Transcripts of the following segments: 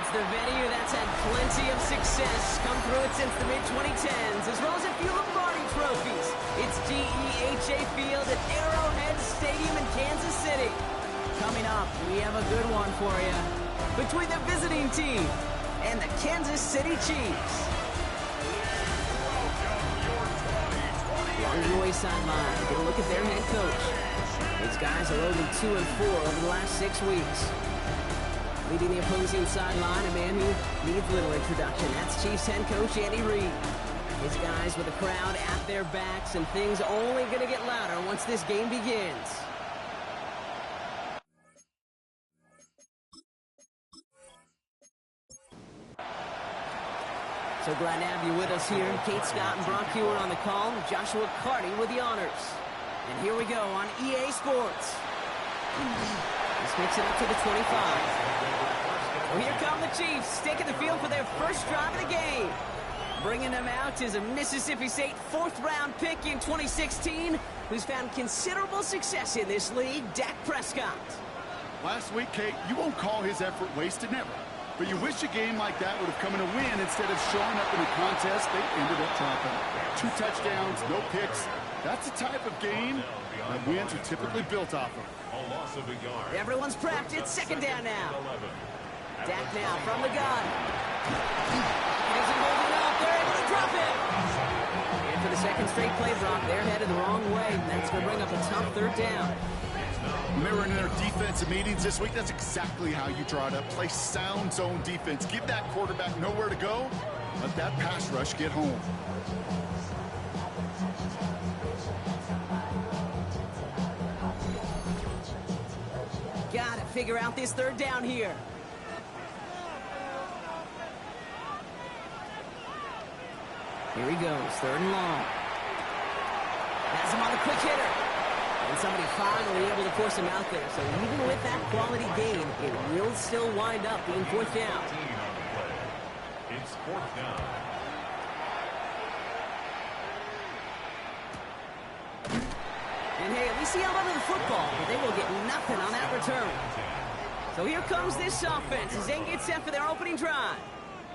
It's the venue that's had plenty of success, come through it since the mid-2010s, as well as a few Lombardi trophies. It's GEHA Field at Arrowhead Stadium in Kansas City. Coming up, we have a good one for you. Between the visiting team and the Kansas City Chiefs. On the away sideline, get a look at their head coach. These guys are only 2-4 over the last 6 weeks. Leading the opposing sideline, a man who needs little introduction. That's Chiefs head coach Andy Reid. His guys with the crowd at their backs, and things only going to get louder once this game begins. So glad to have you with us here. Kate Scott and Brock Hewer on the call. Joshua Carty with the honors. And here we go on EA Sports. This makes it up to the 25. Well, here come the Chiefs, taking the field for their first drive of the game. Bringing them out is a Mississippi State fourth-round pick in 2016, who's found considerable success in this league, Dak Prescott. Last week, Kate, you won't call his effort wasted, never. But you wish a game like that would have come in a win instead of showing up in a contest they ended up dropping. 2 touchdowns, no picks. That's the type of game that wins are typically built off of. Everyone's prepped. It's second down now. Dak now from the gun. He doesn't hold it up. They're able to drop it. And for the second straight play, Brock, they're headed the wrong way. And that's going to bring up a tough third down. Mirroring their defensive meetings this week, that's exactly how you draw it up. Play sound zone defense. Give that quarterback nowhere to go. Let that pass rush get home. Got to figure out this third down here. Here he goes, third and long. Has him on the quick hitter. And somebody finally able to force him out there. So even with that quality gain, it will still wind up being fourth down. It's fourth down. And hey, at least he held onto the football, but they will get nothing on that return. So here comes this offense as they get set for their opening drive.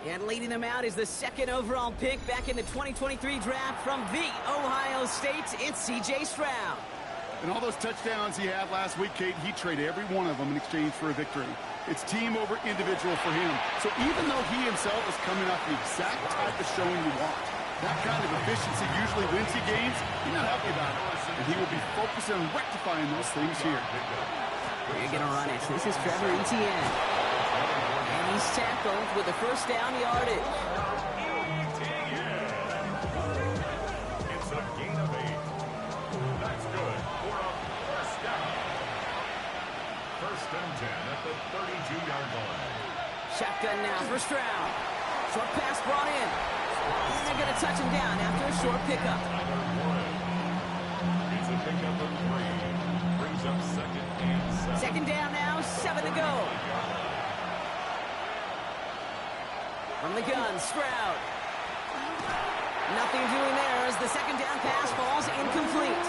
And leading them out is the second overall pick back in the 2023 draft from the Ohio State. It's C.J. Stroud. And all those touchdowns he had last week, Kate, he traded every one of them in exchange for a victory. It's team over individual for him. So even though he himself is coming off the exact type of showing you want, that kind of efficiency usually wins you games. You're not happy about it. And he will be focused on rectifying those things here. They're going to run it. This is Trevor Etienne. And he's tackled with the first down yardage. It's a gain of 8. That's good for a first down. First and 10 at the 32-yard line. Shotgun now for Stroud. Short pass brought in. And they're going to touch him down after a short pickup. It's a pickup of 3. Brings up second and 7. Second down now, 7 to go. From the gun, Stroud. Nothing doing there as the second down pass falls incomplete.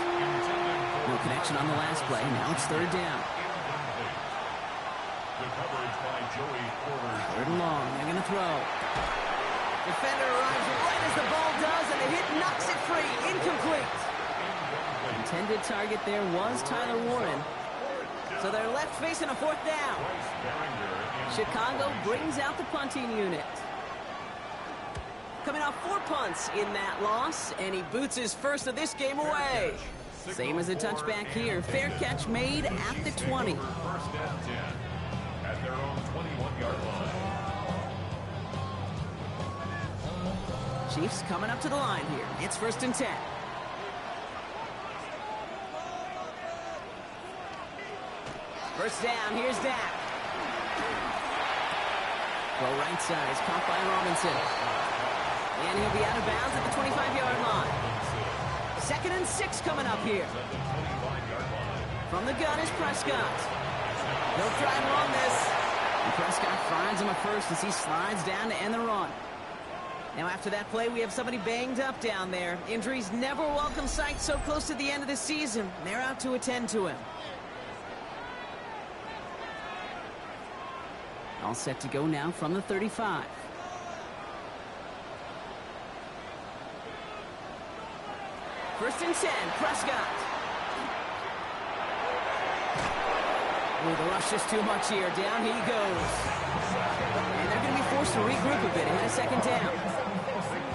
No connection on the last play. Now it's third down. The coverage by Joey Porter. Third and long. They're going to throw. Defender arrives right as the ball does, and the hit knocks it free. Incomplete. Intended target there was Tyler Warren. So they're left facing a fourth down. Chicago brings out the punting unit. Coming off 4 punts in that loss, and he boots his first of this game away. Same as a touchback here. Fair catch made at the 20. First and 10 at their own 21-yard line. Chiefs coming up to the line here. It's first and 10. First down, here's Dak. Go right side, is caught by Robinson. And he'll be out of bounds at the 25-yard line. Second and 6 coming up here. From the gun is Prescott. He'll try and run this. And Prescott finds him a first as he slides down to end the run. Now after that play, we have somebody banged up down there. Injuries never a welcome sight so close to the end of the season. They're out to attend to him. All set to go now from the 35. First and 10, Prescott. Oh, the rush is too much here. Down he goes. And they're going to be forced to regroup a bit ahead of second down.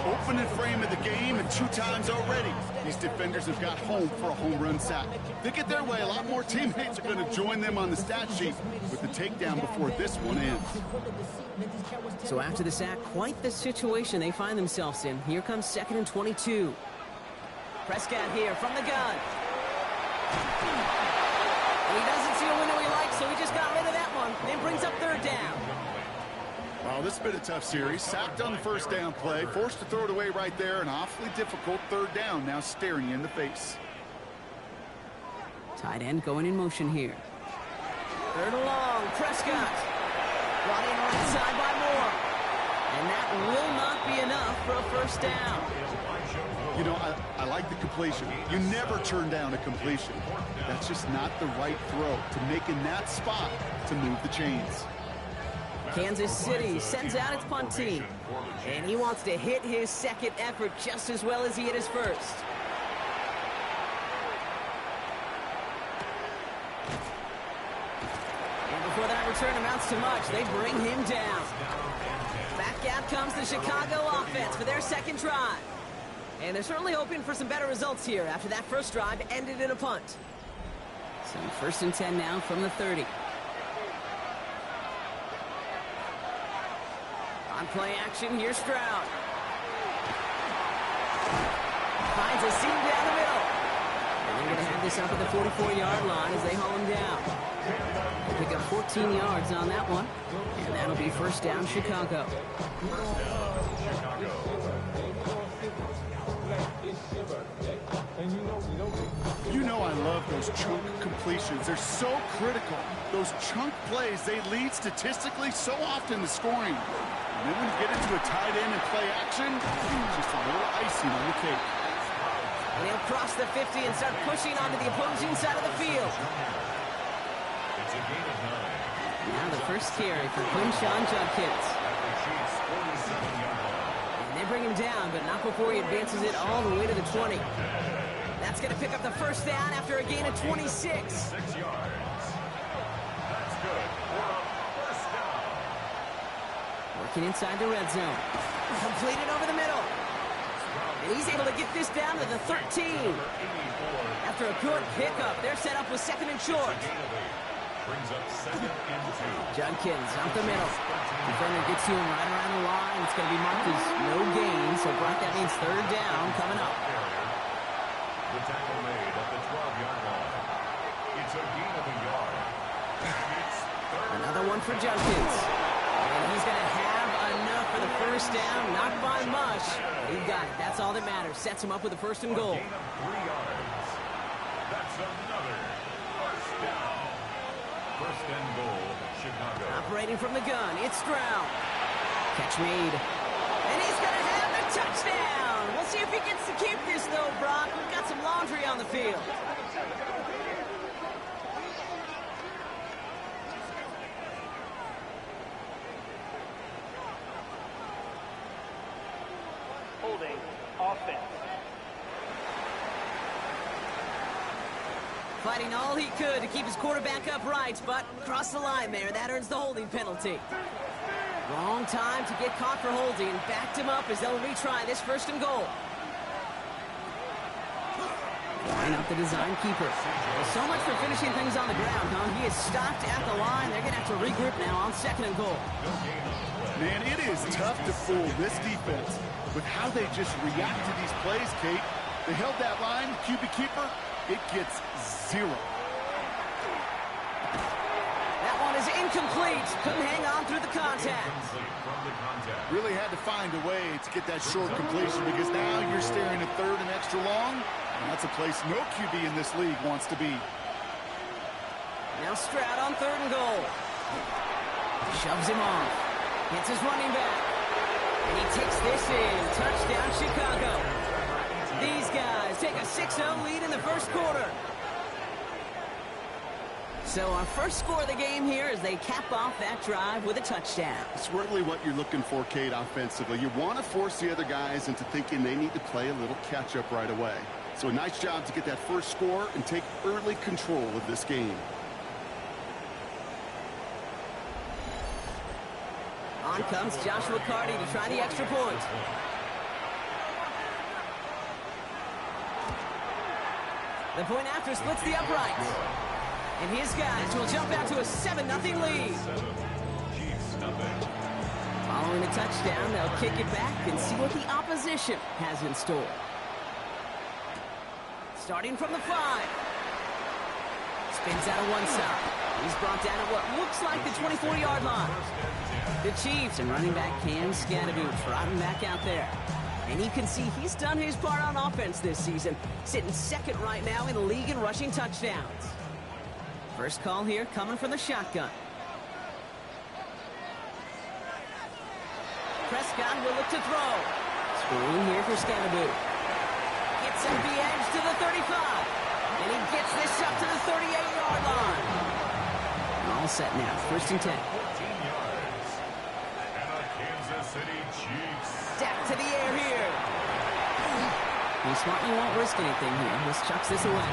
Opening frame of the game, and 2 times already. These defenders have got home for a home run sack. They get their way, a lot more teammates are going to join them on the stat sheet with the takedown before this one ends. So after the sack, quite the situation they find themselves in. Here comes second and 22. Prescott here from the gun. He doesn't see a window he likes, so he just got rid of that one. Then brings up third down. Well, this has been a tough series. Sacked on the first down play, forced to throw it away right there. An awfully difficult third down now staring you in the face. Tight end going in motion here. Third and long, Prescott. Brought in right side by Moore. And that will not be enough for a first down. You know, I like the completion. You never turn down a completion. That's just not the right throw to make in that spot to move the chains. Kansas City sends out its punt team. And he wants to hit his second effort just as well as he hit his first. And before that return amounts to much, they bring him down. Back out comes the Chicago offense for their second drive. And they're certainly hoping for some better results here after that first drive ended in a punt. So first and 10 now from the 30. On play action, here's Stroud. Finds a seam down the middle. And they're going to have this up at the 44-yard line as they haul him down. They pick up 14 yards on that one. And that'll be first down, Chicago. You know I love those chunk completions. They're so critical. Those chunk plays, they lead statistically so often to scoring. And then when you get into a tight end and play action, just a little icing on the cake. And he'll cross the 50 and start pushing onto the opposing side of the field. Now the first carry for Quinshon Judkins. And they bring him down, but not before he advances it all the way to the 20. That's going to pick up the first down after a gain of 26. 6 yards. That's good for a first down. Working inside the red zone. Completed over the middle. And he's able to get this down to the 13. After a good pickup, they're set up with second and short. Brings up second and 2. Judkins up the middle. Defender gets to him right around the line. It's going to be marked as no gain, so Brock, that means third down coming up. The tackle made at the 12-yard line. It's a gain of a yard. It's Another one for Judkins. And he's going to have enough for the first down. Not by much. He got it. That's all that matters. Sets him up with a first and goal. gain of 3 yards. That's another first down. First and goal, Chicago. Operating from the gun, it's Stroud. Catch made. And he's going to have the touchdown. We'll see if he gets to keep this, though, Brock. We've got some laundry on the field. Holding offense. Fighting all he could to keep his quarterback upright, but crossed the line there. That earns the holding penalty. Wrong time to get caught for holding. Backed him up as they'll retry this first and goal. Line up the design keeper. Well, so much for finishing things on the ground, huh? He is stopped at the line. They're going to have to regroup now on second and goal. Man, it is tough to fool this defense with how they just react to these plays, Kate. They held that line, QB keeper, it gets 0. That one is incomplete. Couldn't hang on through the contact. Really had to find a way to get that short completion because now you're staring at third and extra long. And that's a place no QB in this league wants to be. Now Stroud on third and goal. Shoves him off. Hits his running back. And he takes this in. Touchdown, Chicago. These guys take a 6-0 lead in the first quarter. So our first score of the game here as they cap off that drive with a touchdown. It's really what you're looking for, Kate, offensively. You want to force the other guys into thinking they need to play a little catch-up right away. So a nice job to get that first score and take early control of this game. On comes Joshua Carty to try the extra point. The point after splits the uprights. And his guys will jump out to a 7-0 lead. Following a touchdown, they'll kick it back and see what the opposition has in store. Starting from the 5. Spins out of one side. He's brought down at what looks like the 24-yard line. The Chiefs and running back Cam Scadaboo trotting back out there. And you can see he's done his part on offense this season, sitting second right now in the league in rushing touchdowns. First call here coming from the shotgun. Prescott will look to throw. Screen here for Scadaboo. Gets at the edge to the 35. And he gets this up to the 38-yard line. All set now, 1st and 10. 14 yards. And the Kansas City Chiefs. Stack to the air here. He's smart, you won't risk anything here. Just chucks this away.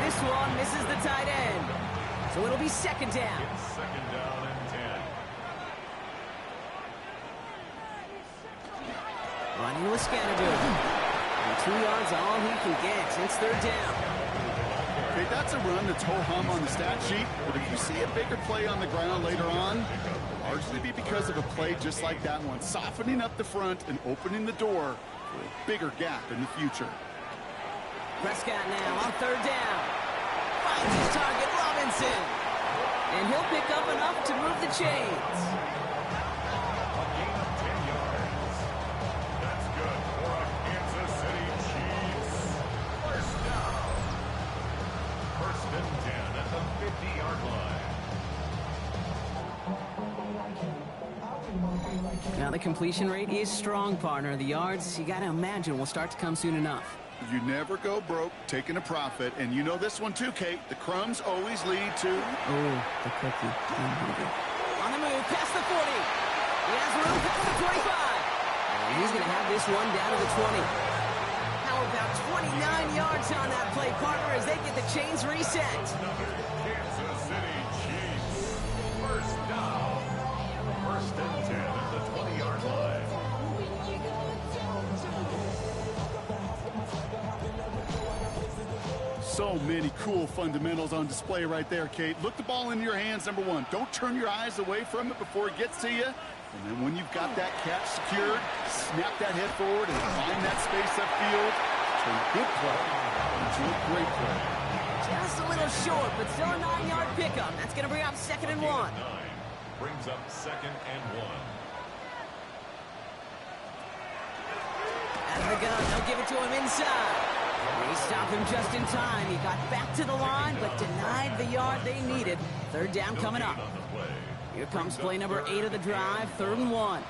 This one misses the tight end. So it'll be 2nd down. It's 2nd down and 10. Running with Scadaboo. And 2 yards all he can get. It's 3rd down. Okay, that's a run that's ho-hum on the stat sheet, but if you see a bigger play on the ground later on, it'll largely be because of a play just like that one, softening up the front and opening the door for a bigger gap in the future. Prescott now on 3rd down. Finds his target, Robinson. And he'll pick up enough to move the chains. A gain of 10 yards. That's good for a Kansas City Chiefs. 1st down. 1st and 10 at the 50-yard line. Now the completion rate is strong, partner. The yards, you got to imagine, will start to come soon enough. You never go broke taking a profit, and you know this one too, Kate. The crumbs always lead to... Oh, the cookie. On the move, past the 40. He has room past the 25. And he's going to have this one down to the 20. How about 29 yards on that play, partner, as they get the chains reset. Kansas City Chiefs. 1st down. 1st and 10 at the 20-yard line. So many cool fundamentals on display right there, Kate. Look the ball into your hands, number 1. Don't turn your eyes away from it before it gets to you. And then when you've got that catch secured, snap that head forward and find that space upfield. Turn a good play into a great play. Just a little short, but still a 9-yard pickup. That's going to bring up 2nd and 1. 9 brings up 2nd and 1. Out of the gun, they'll give it to him inside. They stop him just in time. He got back to the line, but denied the yard they needed. 3rd down coming up. Here comes play number 8 of the drive, 3rd and 1.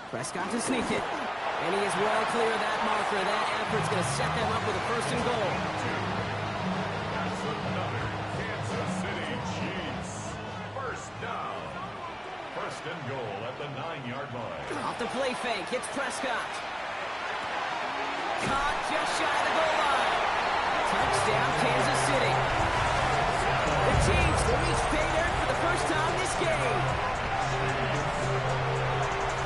Prescott to sneak it. And he is well clear of that marker. That effort's going to set them up with a 1st and goal. That's another Kansas City Chiefs. 1st down. 1st and goal at the 9-yard line. Off the play fake, hits Prescott. Caught just shy of the goal line. Touchdown, Kansas City. The Chiefs reach pay dirt for the first time this game.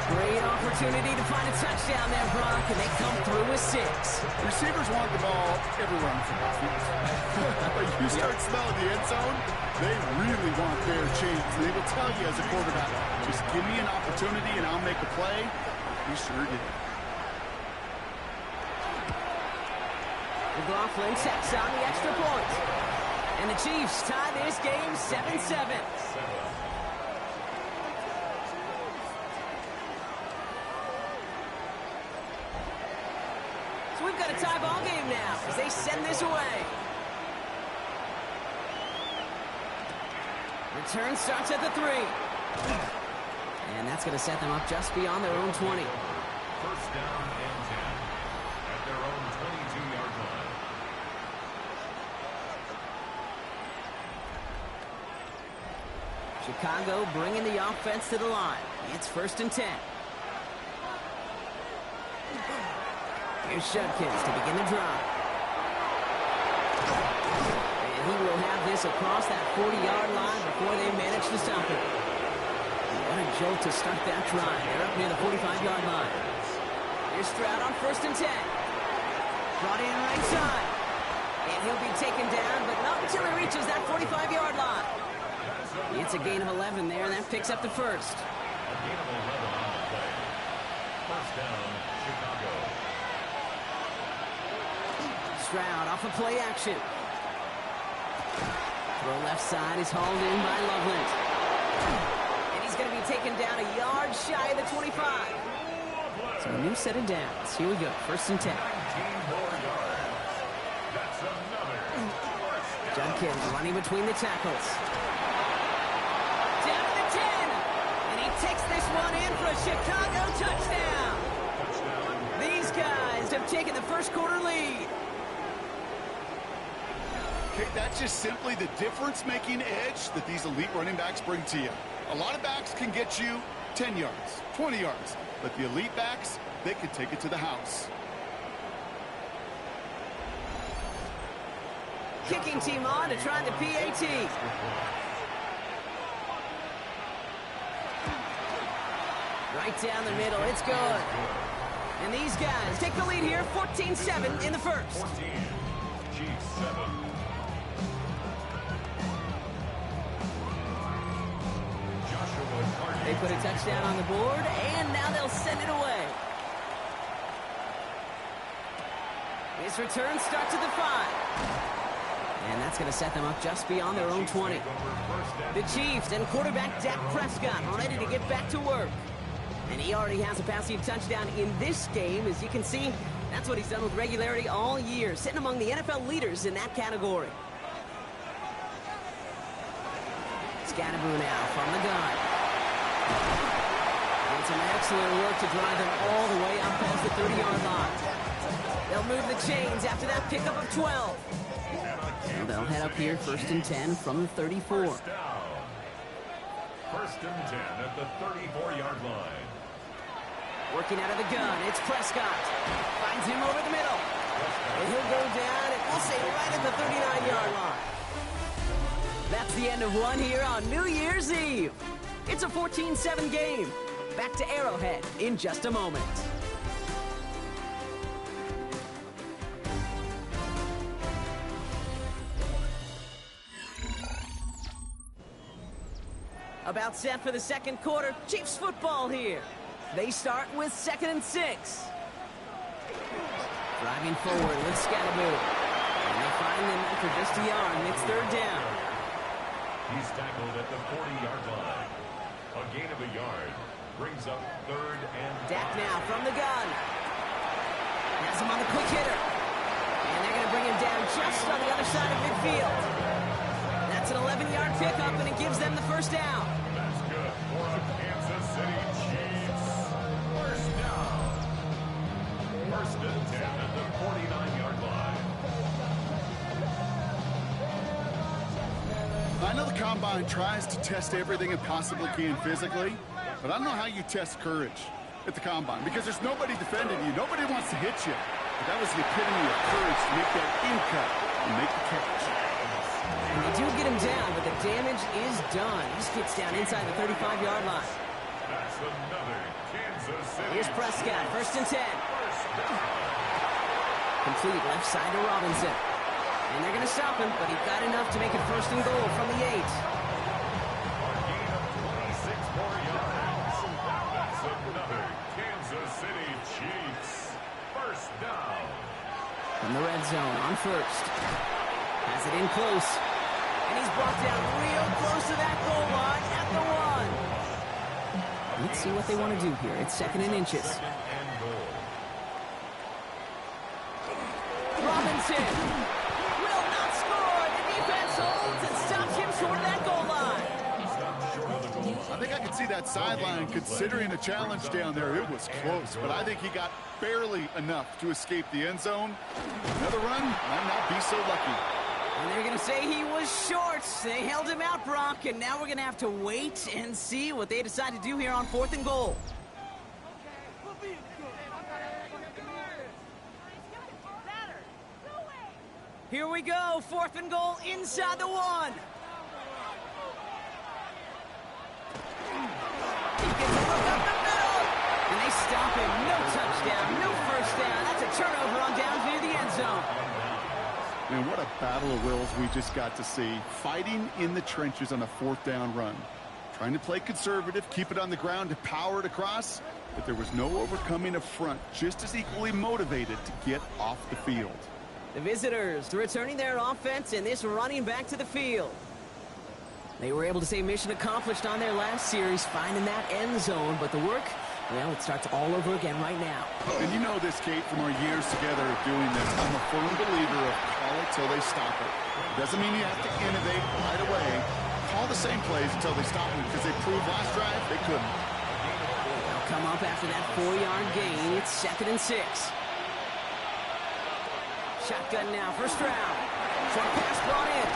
Great opportunity to find a touchdown there, Brock, and they come through with 6. Receivers want the ball everywhere on football field. But you start smelling the end zone, they really want their chance. They will tell you as a quarterback, just give me an opportunity and I'll make a play. He sure did. McLaughlin tacks on the extra point. And the Chiefs tie this game 7-7. So we've got a tie ball game now as they send this away. Return starts at the 3. And that's going to set them up just beyond their own 20. 1st down and 10 at their own 22-yard line. Chicago bringing the offense to the line. It's 1st and 10. Here's Judkins to begin the drive. And he will have this across that 40-yard line before they manage to stop it. What a jolt to start that drive. They're up near the 45-yard line. Here's Stroud on 1st and 10. Brought in right side. And he'll be taken down, but not until he reaches that 45-yard line. It's a gain of 11 there, and that picks up the first. A gain of 11 on the play. First down, Chicago. Stroud off of play action. Throw left side is hauled in by Loveland. And he's going to be taken down a yard shy of the 25. So a new set of downs. Here we go, 1st and 10. 19 more yards. That's another. Judkins running between the tackles. Down to the 10. And he takes this one in for a Chicago touchdown. These guys have taken the first quarter lead. Okay, that's just simply the difference-making edge that these elite running backs bring to you. A lot of backs can get you 10 yards, 20 yards, but the elite backs, they can take it to the house. Kicking team on to try the PAT. Right down the middle, it's good. And these guys take the lead here, 14-7 in the first. 14, Chiefs 7. They put a touchdown on the board, and now they'll send it away. This return starts at the 5. And that's going to set them up just beyond their own 20. The Chiefs and quarterback Dak Prescott ready to get back to work. And he already has a passing touchdown in this game. As you can see, that's what he's done with regularity all year, sitting among the NFL leaders in that category. Scatterboo now from the gun. And some excellent work to drive them all the way up past the 30-yard line. They'll move the chains after that pickup of 12. So they'll head up here 1st and 10 from the 34. First down. 1st and 10 at the 34-yard line. Working out of the gun, it's Prescott. Finds him over the middle. And he'll go down, and we'll say right at the 39-yard line. That's the end of one here on New Year's Eve. It's a 14-7 game. Back to Arrowhead in just a moment. About set for the second quarter. Chiefs football here. They start with 2nd and 6. Driving forward with Scatterboo. And they find them for just a yard, and it's 3rd down. He's tackled at the 40-yard line. A gain of a yard brings up 3rd and... Dak now from the gun. Has him on the quick hitter. And they're going to bring him down just on the other side of midfield. That's an 11-yard pickup, and it gives them the first down. That's good for a Kansas City Chiefs. First down. 1st and 10 at the 49-yard line. I know the Combine tries to test everything it possibly can physically, but I don't know how you test courage at the Combine, because there's nobody defending you. Nobody wants to hit you. But that was the epitome of courage to make that in-cut and make the catch. And they do get him down, but the damage is done. He gets down inside the 35-yard line. That's another Kansas City. Here's Prescott, 1st and 10. Complete left side to Robinson. And they're going to stop him, but he got enough to make it 1st and goal from the 8. A gain of 26 more yards. That's another Kansas City Chiefs. First down. From the red zone on 1st. Has it in close. And he's brought down real close to that goal line at the 1. Let's see what they want to do here. It's 2nd and inches. Second and goal. Robinson will not score. The defense holds and stops him short of that goal line. I think I could see that sideline considering the challenge down there. It was close, but I think he got barely enough to escape the end zone. Another run might not be so lucky. And they're going to say he was short. They held him out, Brock, and now we're going to have to wait and see what they decide to do here on 4th and goal. Here we go, 4th and goal inside the 1. He gets a look up the middle, and they stop him. No touchdown, no first down. That's a turnover on downs near the end zone. And what a battle of wills we just got to see. Fighting in the trenches on a 4th down run. Trying to play conservative, keep it on the ground to power it across, but there was no overcoming a front just as equally motivated to get off the field. The visitors returning their offense and this running back to the field. They were able to say mission accomplished on their last series, finding that end zone, but the work, well, it starts all over again right now. And you know this, Kate, from our years together of doing this. I'm a firm believer of call it till they stop it. Doesn't mean you have to innovate right away. Call the same plays until they stop it, because they proved last drive they couldn't. They'll come up after that 4-yard gain. It's 2nd and 6. Shotgun now, first round. Short pass brought in.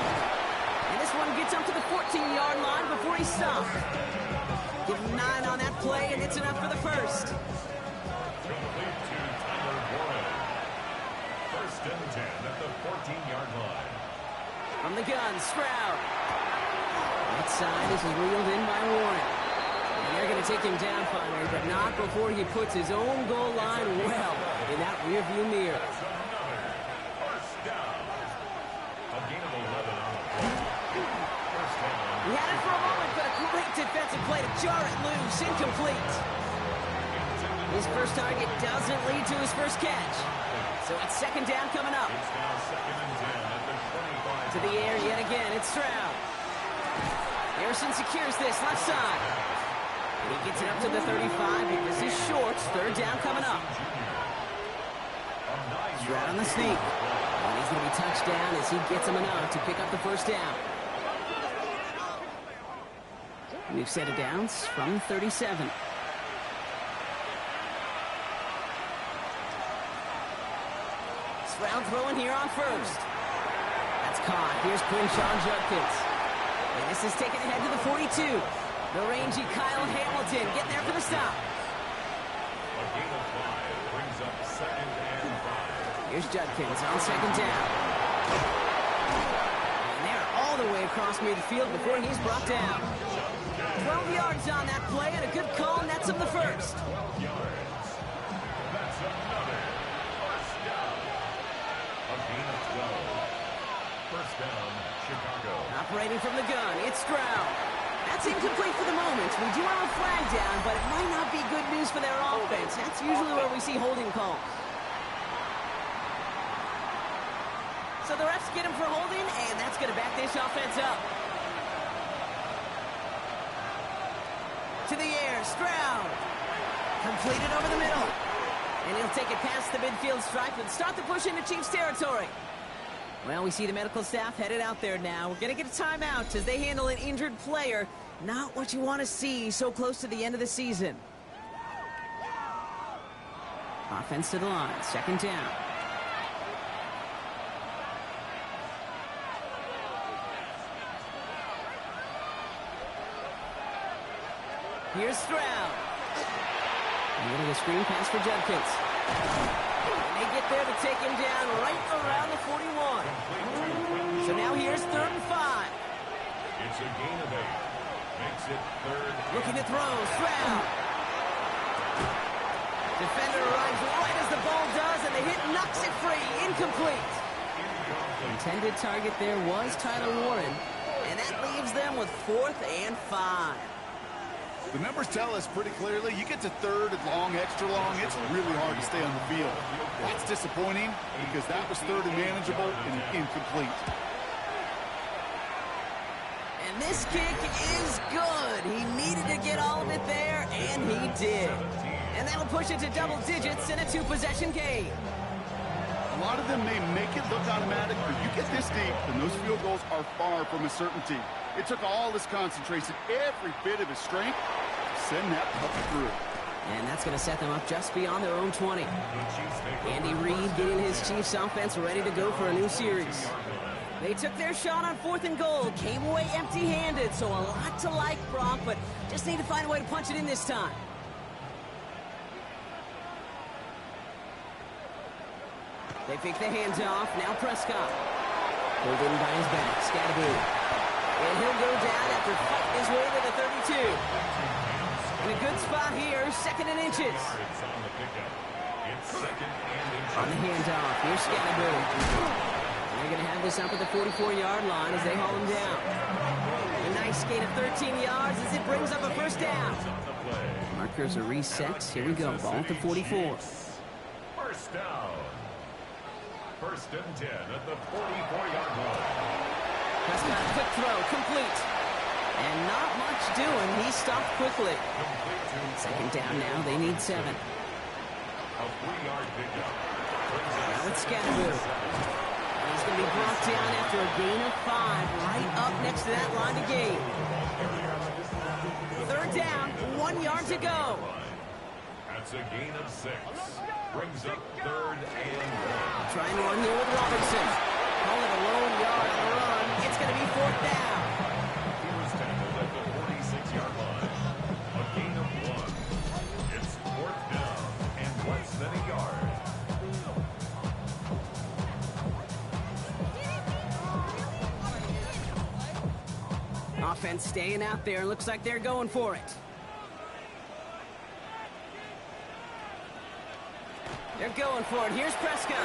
And this one gets up to the 14-yard line before he stopped. Give him 9 on that play, and it's enough for the first. Complete to Tyler Warren. 1st and 10 at the 14-yard line. From the gun, Stroud. That side is reeled in by Warren. And they're going to take him down finally, but not before he puts his own goal line well in that rearview mirror. He had it for a moment, but a great defensive play to jar it loose. Incomplete. His first target doesn't lead to his first catch. So it's 2nd down coming up. To the air yet again. It's Stroud. Harrison secures this left side. And he gets it up to the 35 because he's short. 3rd down coming up. Stroud on the sneak. And he's going to be touched down as he gets him enough to pick up the first down. New set of downs from 37. Stroud throwing here on first. That's caught. Here's Quinshawn Judkins. And this is taken ahead to the 42. The rangy Kyle Hamilton getting there for the stop. A gain of 5 brings up 2nd and 5. Here's Judkins on 2nd down. And they're all the way across midfield before he's brought down. 12 yards on that play, and a good call nets him the first. 12 yards. That's another first down. A gain of 12. First down, Chicago. Operating from the gun, it's Stroud. That's incomplete for the moment. We do have a flag down, but it might not be good news for their offense. That's usually where we see holding calls. So the refs get him for holding, and that's going to back this offense up. To the air, Stroud. Completed over the middle. And he'll take it past the midfield stripe and start the push into Chiefs territory. Well, we see the medical staff headed out there now. We're going to get a timeout as they handle an injured player. Not what you want to see so close to the end of the season. Offense to the line, 2nd down. Here's Stroud. A little of a screen pass for Judkins. And they get there to take him down right around the 41. So now here's 3rd and 5. It's a gain of 8. Makes it 3rd. Looking to throw, Stroud. Defender arrives right as the ball does, and the hit knocks it free. Incomplete. Intended target there was Tyler Warren. And that leaves them with 4th and 5. The numbers tell us pretty clearly, you get to 3rd and long, extra long, it's really hard to stay on the field. That's disappointing because that was 3rd and manageable and incomplete. And this kick is good. He needed to get all of it there, and he did. And that'll push it to double digits in a 2-possession game. A lot of them may make it look automatic, but you get this deep, and those field goals are far from a certainty. It took all his concentration, every bit of his strength, to send that puppy through. And that's going to set them up just beyond their own 20. Andy Reid getting his Chiefs offense ready to go for a new series. They took their shot on 4th and goal, came away empty-handed, so a lot to like, Brock, but just need to find a way to punch it in this time. They fake the hands off, now Prescott. Pulled in by his back, Scatterby. And he'll go down after fighting his way to the 32. In a good spot here, 2nd and inches. On the handoff, here's Scatterby. They're going to have this up at the 44-yard line as they haul him down. A nice gain of 13 yards as it brings up a 1st down. Markers are reset. Here we go, ball at the 44. 1st down. 1st and 10 at the 44-yard line. Prescott, quick throw, complete. And not much doing. He stopped quickly. 2nd down now. They need 7. A 3-yard pickup. Now it's Scatterby. He's going to be brought down after a gain of 5, right up next to that line of gain. 3rd down, 1 yard to go. That's a gain of 6. Brings up 3rd and 1. Trying to run here with Robinson. Call it a lone yard on the run. It's going to be 4th down. He was tackled at the 46-yard line. A gain of 1. It's 4th down and less than a yard. Offense staying out there. Looks like they're going for it. They're going for it. Here's Prescott.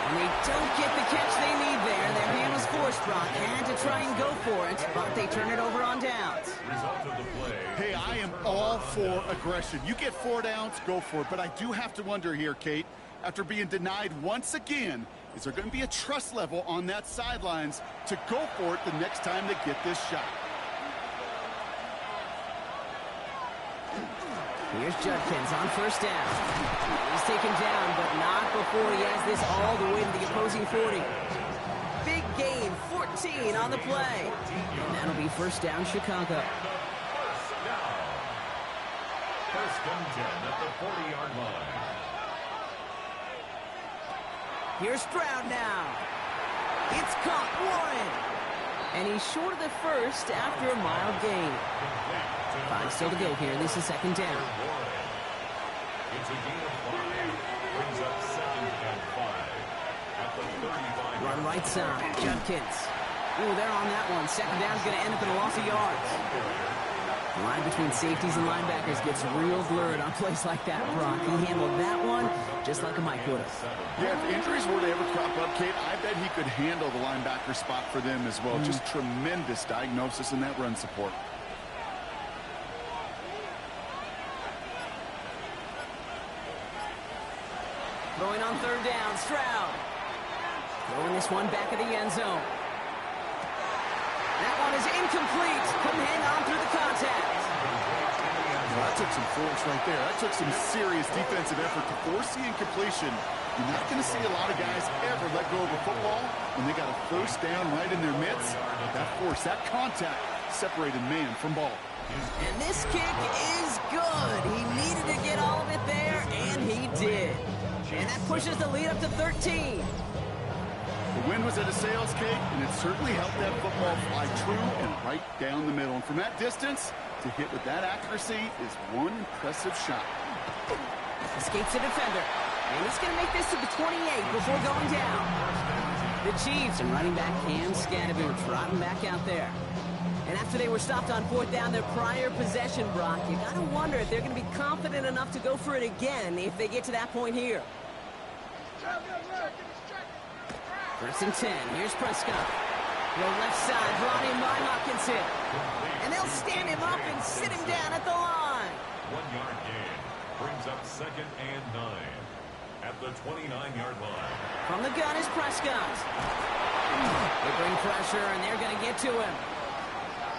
And they don't get the catch they need there. Their hand was forced, Brock. Had to try and go for it, but they turn it over on downs. Result of the play. Hey, I am all for aggression. You get 4 downs, go for it. But I do have to wonder here, Kate, after being denied once again, is there going to be a trust level on that sidelines to go for it the next time they get this shot? Here's Judkins on 1st down. He's taken down, but not before he has this all the way to the opposing 40. Big gain, 14 on the play. And that'll be 1st down, Chicago. 1st down. 1st and 10 at the 40-yard line. Here's Stroud now. It's caught, Warren. And he's short of the 1st after a mild gain. 5 still to go here. This is 2nd down. It's a gain of 5. Brings up 2nd and 5 at the 35. Run right side, Judkins. Ooh, they're on that one. 2nd down's going to end up in a loss of yards. The line between safeties and linebackers gets real blurred on plays like that, Brock. He handled that one just like a Mike would have. Yeah, if injuries were to ever crop up, Kate, I bet he could handle the linebacker spot for them as well. Just tremendous diagnosis in that run support. Throwing on 3rd down, Stroud. Throwing this one back of the end zone. That one is incomplete. Couldn't hang on through the contact. Well, that took some force right there. That took some serious defensive effort to force the incompletion. You're not going to see a lot of guys ever let go of a football when they got a 1st down right in their midst. That force, that contact, separated man from ball. And this kick is good. He needed to get all of it there, and he did. And that pushes the lead up to 13. The wind was at a sails, Kate, and it certainly helped that football fly true and right down the middle. And from that distance, to hit with that accuracy is one impressive shot. Escapes the defender. And he's going to make this to the 28 before going down. The Chiefs and running back Cam Scatterby trotting back out there. And after they were stopped on 4th down, their prior possession, Brock, you got to wonder if they're going to be confident enough to go for it again if they get to that point here. 1st and 10. Here's Prescott. Go left side, brought in by Hawkinson. And they'll stand him up and sit him down at the line. 1-yard gain. Brings up 2nd and 9 at the 29-yard line. From the gun is Prescott. They bring pressure, and they're going to get to him.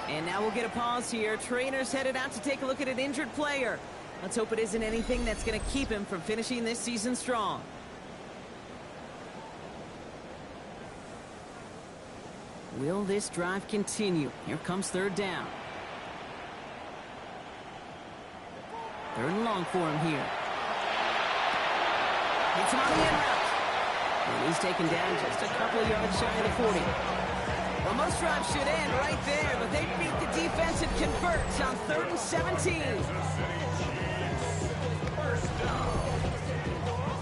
And now we'll get a pause here. Trainers headed out to take a look at an injured player. Let's hope it isn't anything that's going to keep him from finishing this season strong. Will this drive continue? Here comes 3rd down. 3rd and long for him here. It's him on the in route. And he's taken down just a couple of yards shy of the 40. Well, most drives should end right there, but they beat the defense and convert on 3rd and 17.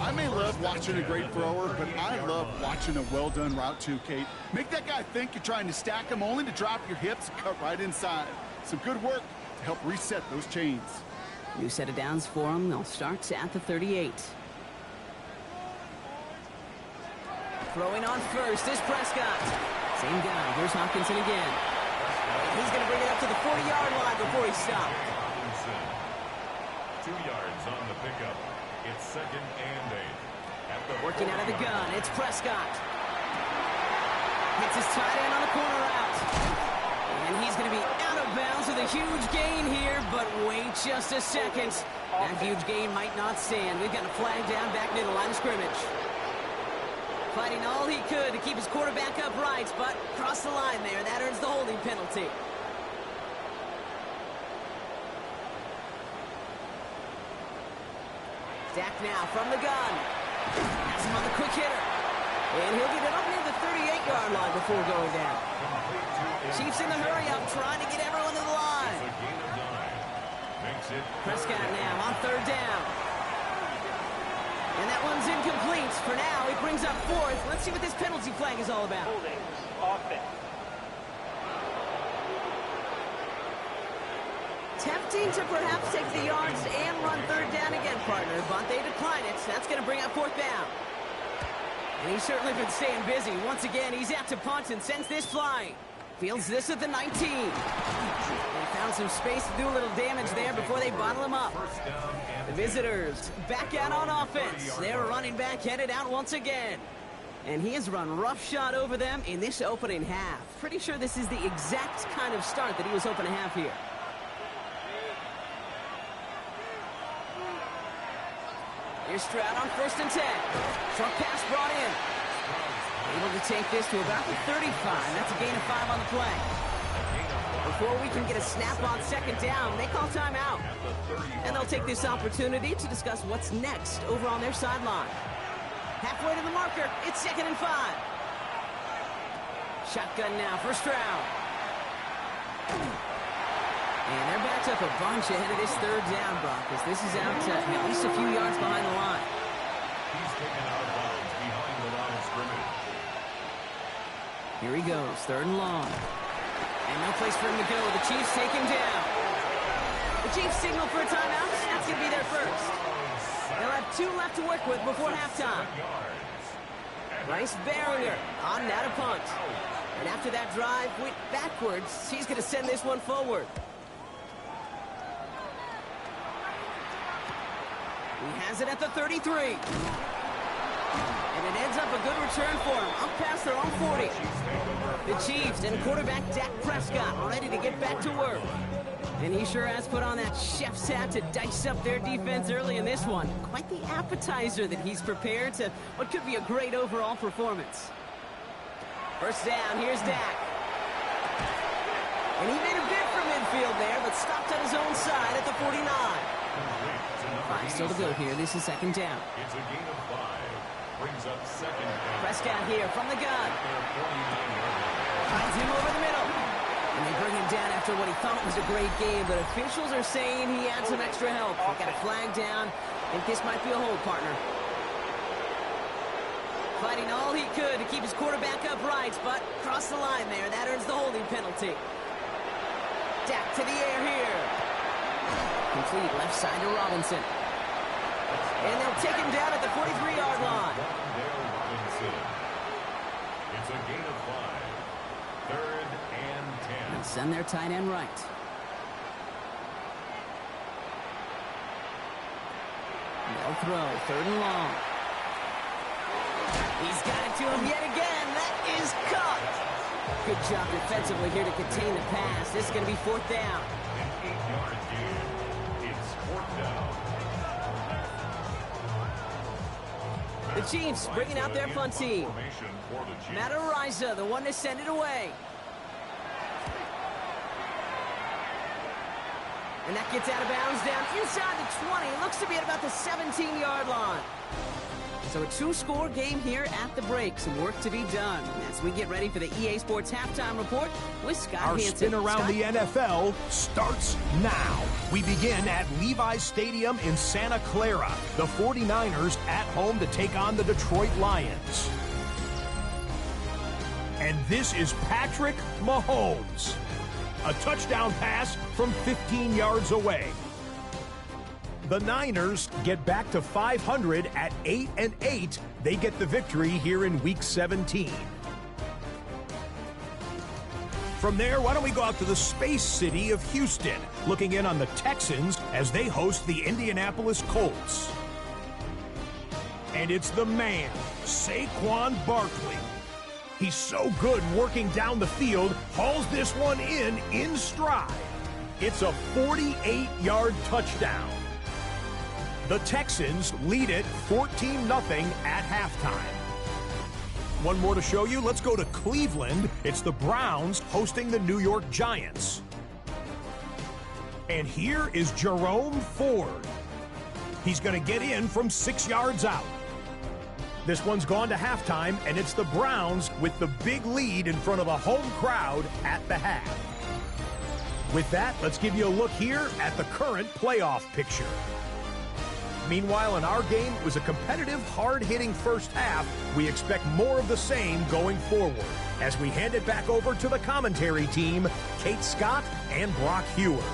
I may love watching a great thrower, but I love watching a well-done route too, Kate. Make that guy think you're trying to stack him only to drop your hips and cut right inside. Some good work to help reset those chains. New set of downs for him. They'll start at the 38. Throwing on first is Prescott. Same guy. Here's Hopkinson again. He's going to bring it up to the 40-yard line before he stopped. 2 yards on the pickup. It's 2nd and 8. Working out of the gun, it's Prescott. Hits his tight end on the corner out. And he's going to be out of bounds with a huge gain here, but wait just a second. That huge gain might not stand. We've got a flag down back near the line of scrimmage. Fighting all he could to keep his quarterback upright, but crossed the line there. That earns the holding penalty. Dak now from the gun. Has him on the quick hitter. And he'll get it up near the 38-yard line before going down. Chiefs in the hurry-up, trying to get everyone to the line. Prescott now on 3rd down. And that one's incomplete. For now, he brings up 4th. Let's see what this penalty flag is all about. Holding offense. Tempting to perhaps take the yards and run 3rd down again, partner, but they decline it. That's going to bring up 4th down. And he's certainly been staying busy. Once again, he's out to punt and sends this flying. Fields this at the 19. They found some space to do a little damage there before they bottle him up. The visitors back out on offense. They're running back headed out once again. And he has run roughshod over them in this opening half. Pretty sure this is the exact kind of start that he was hoping to have here. Here's Stroud on 1st and 10. Short pass brought in. Able to take this to about the 35. That's a gain of 5 on the play. Before we can get a snap on 2nd down, they call timeout. And they'll take this opportunity to discuss what's next over on their sideline. Halfway to the marker, it's 2nd and 5. Shotgun now for Stroud. And they're backed up a bunch ahead of this 3rd down, Brock, as this is out at least a few yards behind the line. He's taken out of bounds behind the line of scrimmage. Here he goes, 3rd and long. And no place for him to go. The Chiefs take him down. The Chiefs signal for a timeout. That's going to be their first. They'll have 2 left to work with before halftime. Bryce Barringer on now to punt. And after that drive went backwards, he's going to send this one forward. He has it at the 33. And it ends up a good return for him. Up past their own 40. The Chiefs and quarterback Dak Prescott ready to get back to work. And he sure has put on that chef's hat to dice up their defense early in this one. Quite the appetizer that he's prepared to what could be a great overall performance. First down, here's Dak. And he made a bid for midfield there, but stopped on his own side at the 49. 5 still to go here. This is 2nd down. It's a gain of 5. Brings up 2nd down. Prescott here from the gun. Finds him over the middle. And they bring him down after what he thought was a great game, but officials are saying he had some extra help. He got a flag down. I think this might be a hold, partner. Fighting all he could to keep his quarterback upright, but crossed the line there. That earns the holding penalty. Dak to the air here. Complete left side to Robinson. And they'll take him down at the 43-yard line. It's a gain of 5. 3rd and 10. And send their tight end right. They'll throw 3rd and long. He's got it to him yet again. That is caught. Good job defensively here to contain the pass. This is going to be 4th down. An 8-yard gain. It's 4th down. The Chiefs bringing out their punt team. Matt Ariza, the one to send it away. And that gets out of bounds down inside the 20. Looks to be at about the 17-yard line. So a two-score game here at the break. Some work to be done as we get ready for the EA Sports Halftime Report with Scott Our Hansen. spin around Scott? the NFL starts now. We begin at Levi's Stadium in Santa Clara. The 49ers at home to take on the Detroit Lions. And this is Patrick Mahomes. A touchdown pass from 15 yards away. The Niners get back to 500 at 8-8. They get the victory here in Week 17. From there, why don't we go out to the space city of Houston, looking in on the Texans as they host the Indianapolis Colts. And it's the man, Saquon Barkley. He's so good working down the field, hauls this one in stride. It's a 48-yard touchdown. The Texans lead it 14-0 at halftime. One more to show you. Let's go to Cleveland. It's the Browns hosting the New York Giants. And here is Jerome Ford. He's going to get in from 6 yards out. This one's gone to halftime, and it's the Browns with the big lead in front of a home crowd at the half. With that, let's give you a look here at the current playoff picture. Meanwhile, in our game, it was a competitive, hard-hitting first half. We expect more of the same going forward as we hand it back over to the commentary team, Kate Scott and Brock Hewer.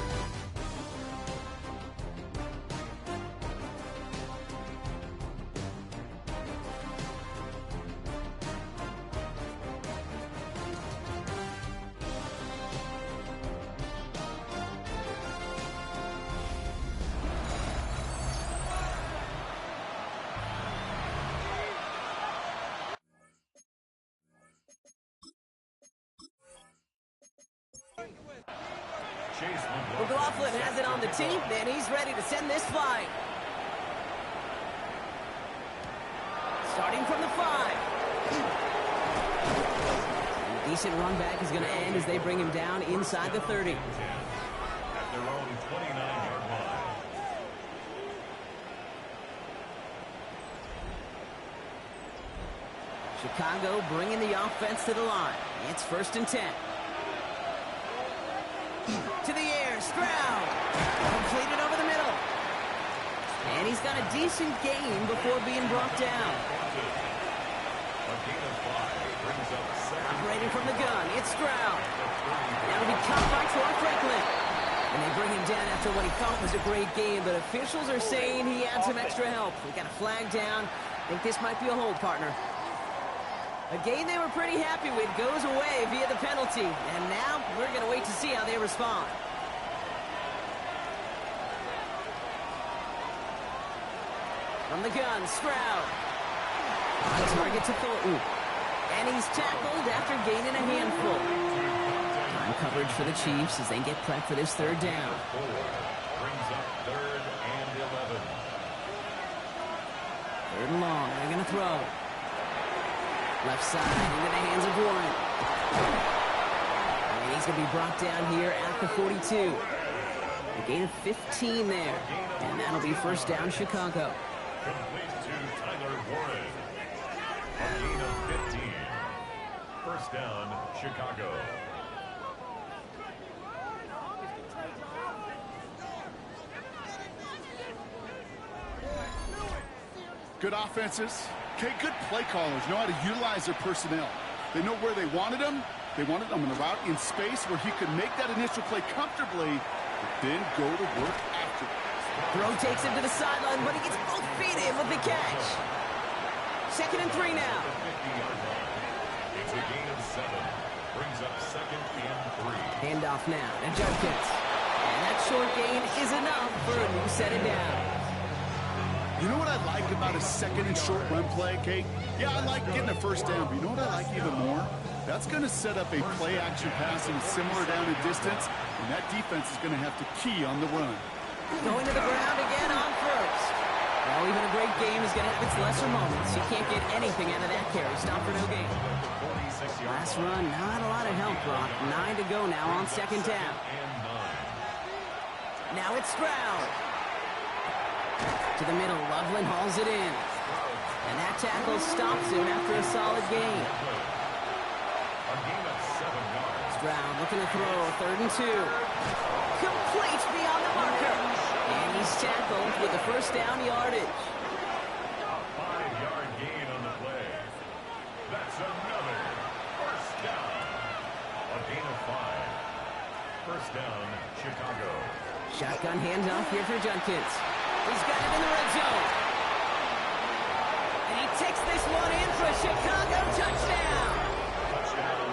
McLaughlin has it on the tee, and he's ready to send this flying. Starting from the 5. A decent run back is going to end as they bring him down inside the 30. At their own 29-yard line. Chicago bringing the offense to the line. It's 1st and 10. To the air, Stroud. Completed over the middle. And he's got a decent gain before being brought down. Operating from the gun, it's Stroud. That'll be caught by Troy Franklin. And they bring him down after what he thought was a great game, but officials are saying he had some extra help. We got a flag down. I think this might be a hold, partner. A game they were pretty happy with goes away via the penalty. And now we're going to wait to see how they respond. From the gun, Stroud. On target to Thornton. And he's tackled after gaining a handful. Time coverage for the Chiefs as they get prepped for this 3rd down. Brings up 3rd and 11. 3rd and long. They're going to throw. Left side into the hands of Warren. And he's going to be brought down here at the 42. A gain of 15 there. And that'll be 1st down, Chicago. Complete to Tyler Warren. A gain of 15. 1st down, Chicago. Good offenses. Okay, good play callers know how to utilize their personnel. They know where they wanted him. They wanted him in a route in space where he could make that initial play comfortably, but then go to work after. Throw takes him to the sideline, but he gets both feet in with the catch. 2nd and 3 now. It's a gain of 7. Brings up 2nd and 3. Handoff now to Judkins. And that short gain is enough for a new set of downs. You know what I like about a 2nd and short run play, Kate? Yeah, I like getting a 1st down, but you know what I like even more? That's going to set up a play-action passing similar down in distance, and that defense is going to have to key on the run. Going to the ground again on 1st. Well, even a great game is going to have its lesser moments. You can't get anything out of that carry. Stop for no gain. Last run, not a lot of help, Brock. 9 to go now on 2nd down. Now it's Stroud. To the middle, Loveland hauls it in. And that tackle stops him after a solid gain. A gain of 7 yards. Stroud looking to throw, 3rd and 2. Complete beyond the marker. And he's tackled with the first down yardage. A 5-yard gain on the play. That's another first down. A gain of 5. First down, Chicago. Shotgun handoff here for Judkins. He's got it in the red zone. And he takes this one in for a Chicago touchdown.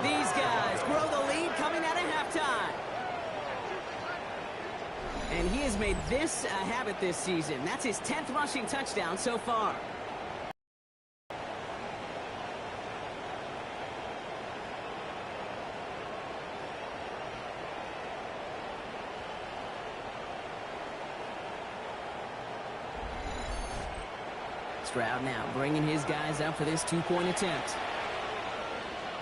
These guys grow the lead coming out of halftime. And he has made this a habit this season. That's his 10th rushing touchdown so far. Stroud now bringing his guys up for this 2-point attempt.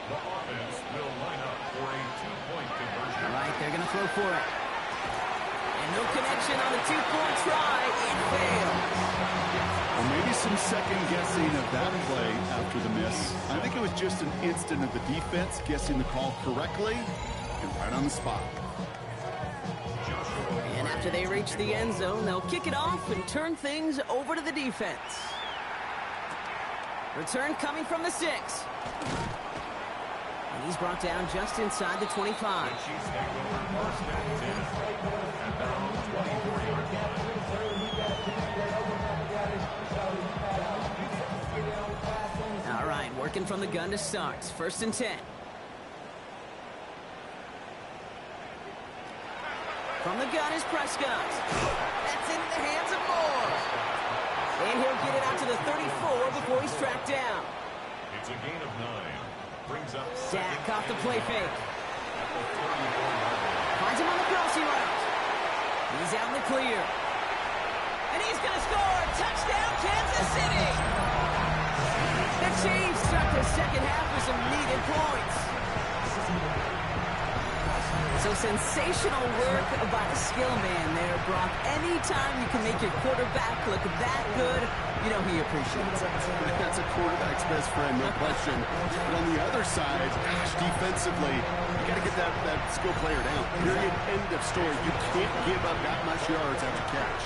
The offense will line up for a 2-point conversion. All right, they're going to throw for it. And no connection on the 2-point try. It fails. Well, maybe some second guessing of that play after the miss. I think it was just an instant of the defense guessing the call correctly and right on the spot. And after they reach the end zone, they'll kick it off and turn things over to the defense. Return coming from the 6. And he's brought down just inside the 25. The Chiefs take over first and 10 at their own 24-yard line. All right, working from the gun to start. 1st and 10. From the gun is Prescott. That's into the hands of Moore. And he'll get it out to the 34 before he's tracked down. It's a gain of 9. Brings up Dak off the play fake. at the 34-yard line. Finds him on the crossing route. He's out in the clear. And he's going to score. Touchdown, Kansas City. The Chiefs start the second half with some needed points. So sensational work by the skill man there, Brock. Anytime you can make your quarterback look that good, you know he appreciates it. That's a quarterback's best friend, no question. But on the other side, gosh, defensively, you got to get that skill player down. Period, end of story. You can't give up that much yards after catch.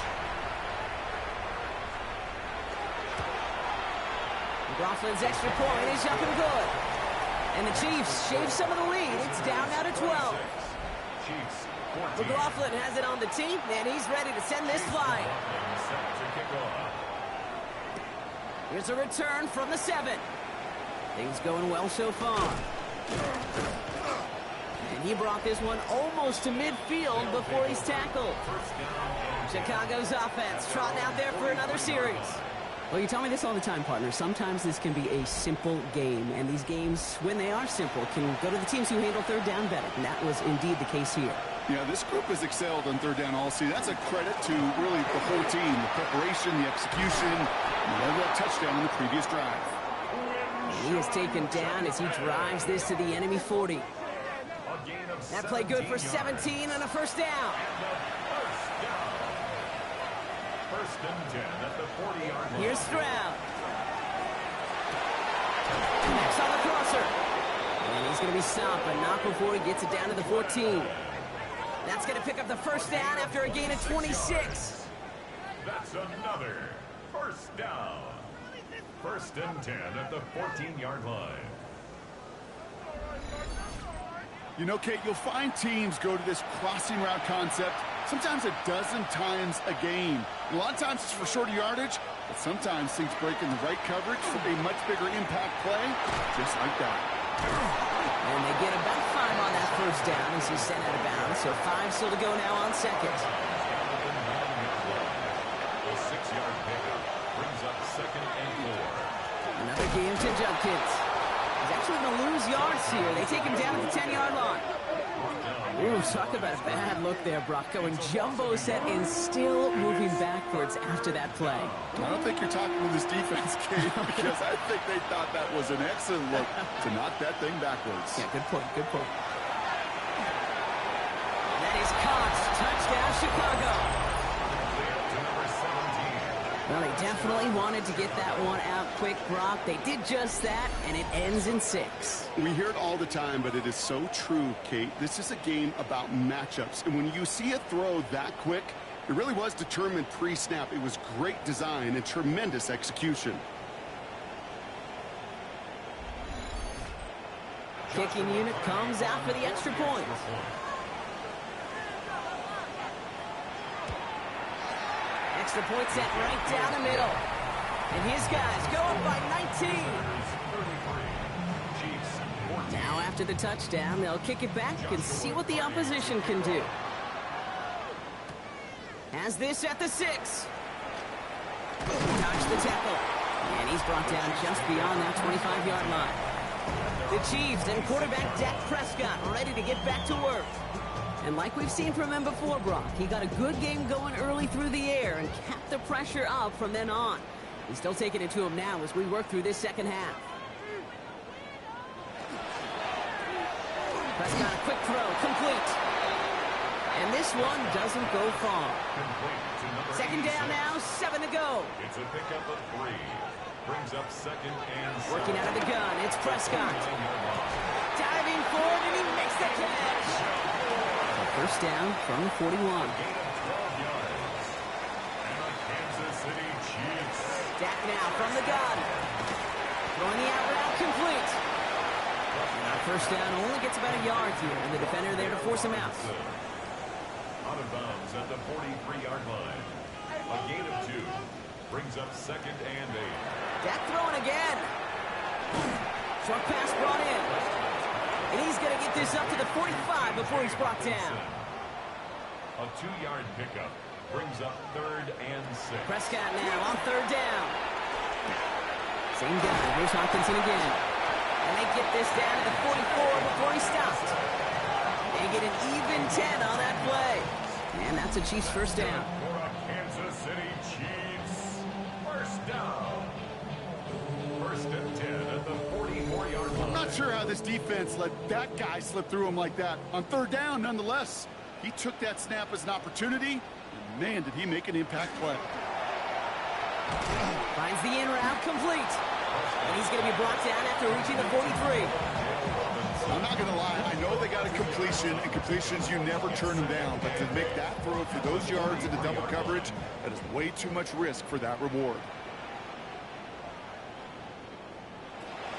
McLaughlin's extra point is up and good. And the Chiefs shave some of the lead. It's down now to 12. Chiefs 14. McLaughlin has it on the team, and he's ready to send this flying. Set to kick off. Here's a return from the 7. Things going well so far. And he brought this one almost to midfield before he's tackled. Chicago's offense trotting out there for another series. Well, you tell me this all the time, partner. Sometimes this can be a simple game, and these games, when they are simple, can go to the teams who handle third down better, and that was indeed the case here. Yeah, this group has excelled on third down all season. That's a credit to really the whole team, the preparation, the execution, and that touchdown in the previous drive. He is taken down as he drives this to the enemy 40. That play good for 17 and a first down. First and 10 at the 40-yard line. Here's Stroud. Next on the crosser. And he's going to be stopped, but not before he gets it down to the 14. That's going to pick up the first down after a gain of 26. That's another first down. First and 10 at the 14-yard line. You know, Kate, you'll find teams go to this crossing route concept sometimes a dozen times a game. A lot of times it's for shorter yardage, but sometimes things break in the right coverage for a much bigger impact play, just like that. And they get about 5 on that first down as he's sent out of bounds. So 5 still to go now on second. The 6-yard pickup brings up second and 4. Another game to Judkins. He's actually going to lose yards here. They take him down at the 10-yard line. Ooh, talk about a bad look there, Brock. Going jumbo set and still moving backwards after that play. I don't think you're talking with this defense, Kate, because I think they thought that was an excellent look to knock that thing backwards. Yeah, good point, good point. That is caught. Touchdown, Chicago. Well, they definitely wanted to get that one out quick, Brock. They did just that, and it ends in 6. We hear it all the time, but it is so true, Kate. This is a game about matchups. And when you see a throw that quick, it really was determined pre-snap. It was great design and tremendous execution. Kicking unit comes out for the extra point. Extra point set right down the middle. And his guys go up by 19. Now after the touchdown, they'll kick it back and see what the opposition can do. Has this at the 6. Dodge the tackle. And he's brought down just beyond that 25-yard line. The Chiefs and quarterback Dak Prescott ready to get back to work. And like we've seen from him before, Brock, he got a good game going early through the air and kept the pressure up from then on. He's still taking it to him now as we work through this second half. Prescott, a quick throw, complete. And this one doesn't go far. Second down now, 7 to go. It's a pickup of 3. Brings up second and 7. Working out of the gun, it's Prescott. Diving forward, and he makes the catch. First down from the 41. Gain of 12 yards. And the Kansas City Chiefs. Dak now from the gun. Throwing the out route complete. And our first down only gets about a yard here, and the defender there to force him out. Out of bounds at the 43-yard line. A gain of 2. Brings up second and 8. Dak throwing again. Short pass brought in. And he's going to get this up to the 45 before he's brought down. A 2-yard pickup brings up third and 6. Prescott now on third down. Same guy. Here's Hawkinson again. And they get this down to the 44 before he stopped. They get an even 10 on that play. And that's a Chiefs first down. For a Kansas City Chiefs first down. First and 10 at the 44-yard line. I'm not sure how this defense let that guy slip through him like that. On third down, nonetheless, he took that snap as an opportunity. And man, did he make an impact play. Finds the in route complete. And he's going to be brought down after reaching the 43. I'm not going to lie. I know they got a completion, and completions, you never turn them down. But to make that throw for those yards into double coverage, that is way too much risk for that reward.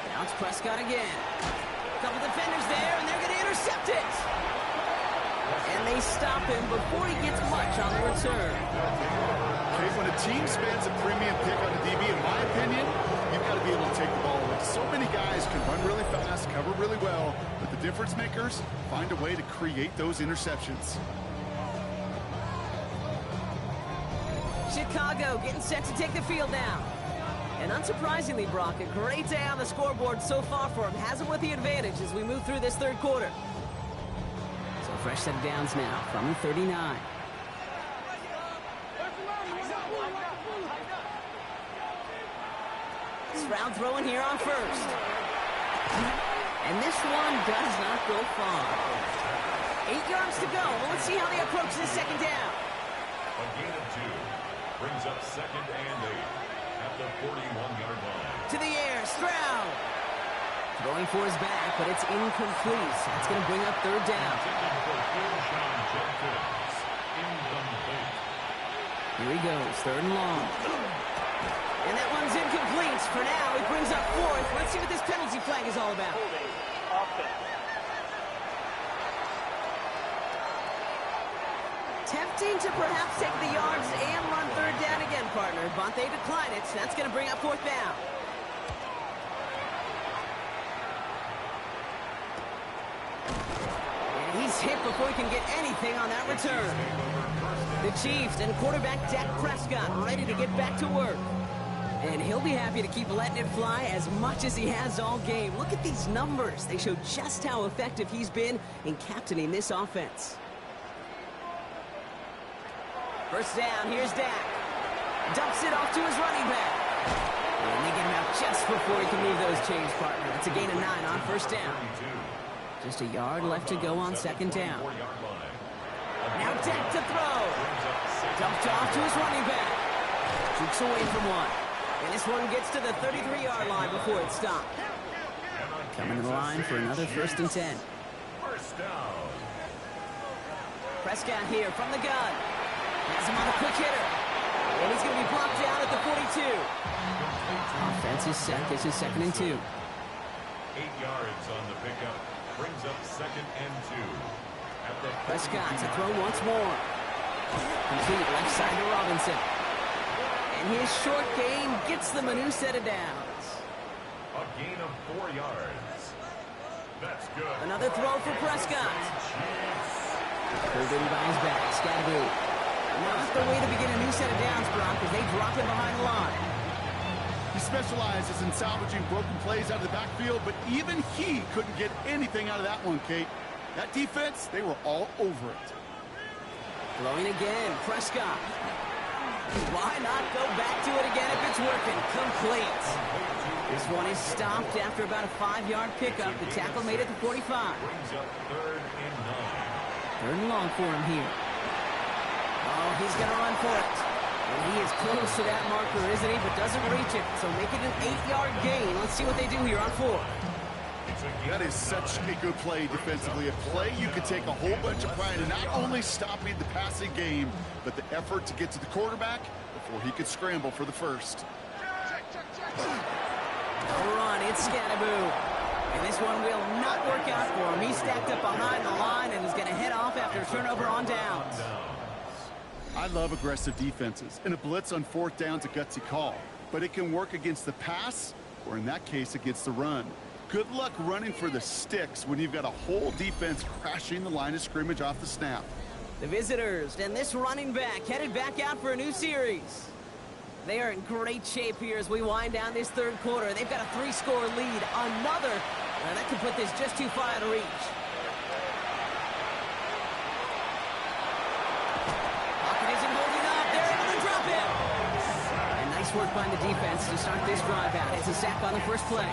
Now it's Prescott again. A couple defenders there, and they're going to intercept it. And they stop him before he gets much on the return. Okay, when a team spends a premium pick on a DB, in my opinion, you've got to be able to take the ball away. So many guys can run really fast, cover really well, but the difference makers find a way to create those interceptions. Chicago getting set to take the field now. And unsurprisingly, Brock, a great day on the scoreboard so far for him. Has him with the advantage as we move through this third quarter. So fresh set of downs now from the 39. Stroud throwing here on first. And this one does not go far. 8 yards to go. Well, let's see how they approach this second down. A gain of 2 brings up second and 8 at the 41-yard line. To the air, Stroud. Throwing for his back, but it's incomplete. That's going to bring up third down. Here he goes, third and long. And that one's incomplete. For now, he brings up fourth. Let's see what this penalty flag is all about. Holding offense. Tempting to perhaps take the yards and run third down again, partner. But they decline it. That's going to bring up fourth down. And he's hit before he can get anything on that return. The Chiefs and quarterback Dak Prescott ready to get back to work. And he'll be happy to keep letting it fly as much as he has all game. Look at these numbers. They show just how effective he's been in captaining this offense. First down, here's Dak. Dumps it off to his running back. And they get him out just before he can move those chains, partner. That's a gain of 9 on first down. Just a yard left to go on second down. Now Dak to throw. Dumped off to his running back. Jukes away from one. And this one gets to the 33-yard line before it stopped. Coming to the line for another 1st and 10. First down. Prescott here from the gun. Has him on a quick hitter. And he's going to be blocked down at the 42. Offense is set. This is 2nd and 2. 8 yards on the pickup. Brings up 2nd and 2. At the Prescott to throw once more. Complete left side to Robinson. And his short game gets them a new set of downs. A gain of 4 yards. That's good. Another throw for Prescott. Pulled in by his back. Scatteroo. Not the way to begin a new set of downs, Brock, as they drop him behind the line. He specializes in salvaging broken plays out of the backfield, but even he couldn't get anything out of that one, Kate. That defense, they were all over it. Throwing again, Prescott. Why not go back to it again if it's working? Complete. This one is stopped after about a 5-yard pickup. The tackle made it to 45. Brings up 3rd and 9. 3rd and long for him here. Oh, he's going to run for it. And he is close to that marker, isn't he? But doesn't reach it. So make it an 8-yard gain. Let's see what they do here on 4th. That is such a good play defensively. A play you could take a whole bunch of pride in not only stopping the passing game, but the effort to get to the quarterback before he could scramble for the first. No run, it's Scatteroo. And this one will not work out for him. He's stacked up behind the line and is going to head off after a turnover on downs. I love aggressive defenses, and a blitz on 4th down's a gutsy call. But it can work against the pass, or in that case, against the run. Good luck running for the sticks when you've got a whole defense crashing the line of scrimmage off the snap. The visitors and this running back headed back out for a new series. They are in great shape here as we wind down this 3rd quarter. They've got a 3-score lead. Another that could put this just too far out of reach. Pocket isn't holding up. They're able to drop him. And nice work by the defense to start this drive out. It's a sack on the first play.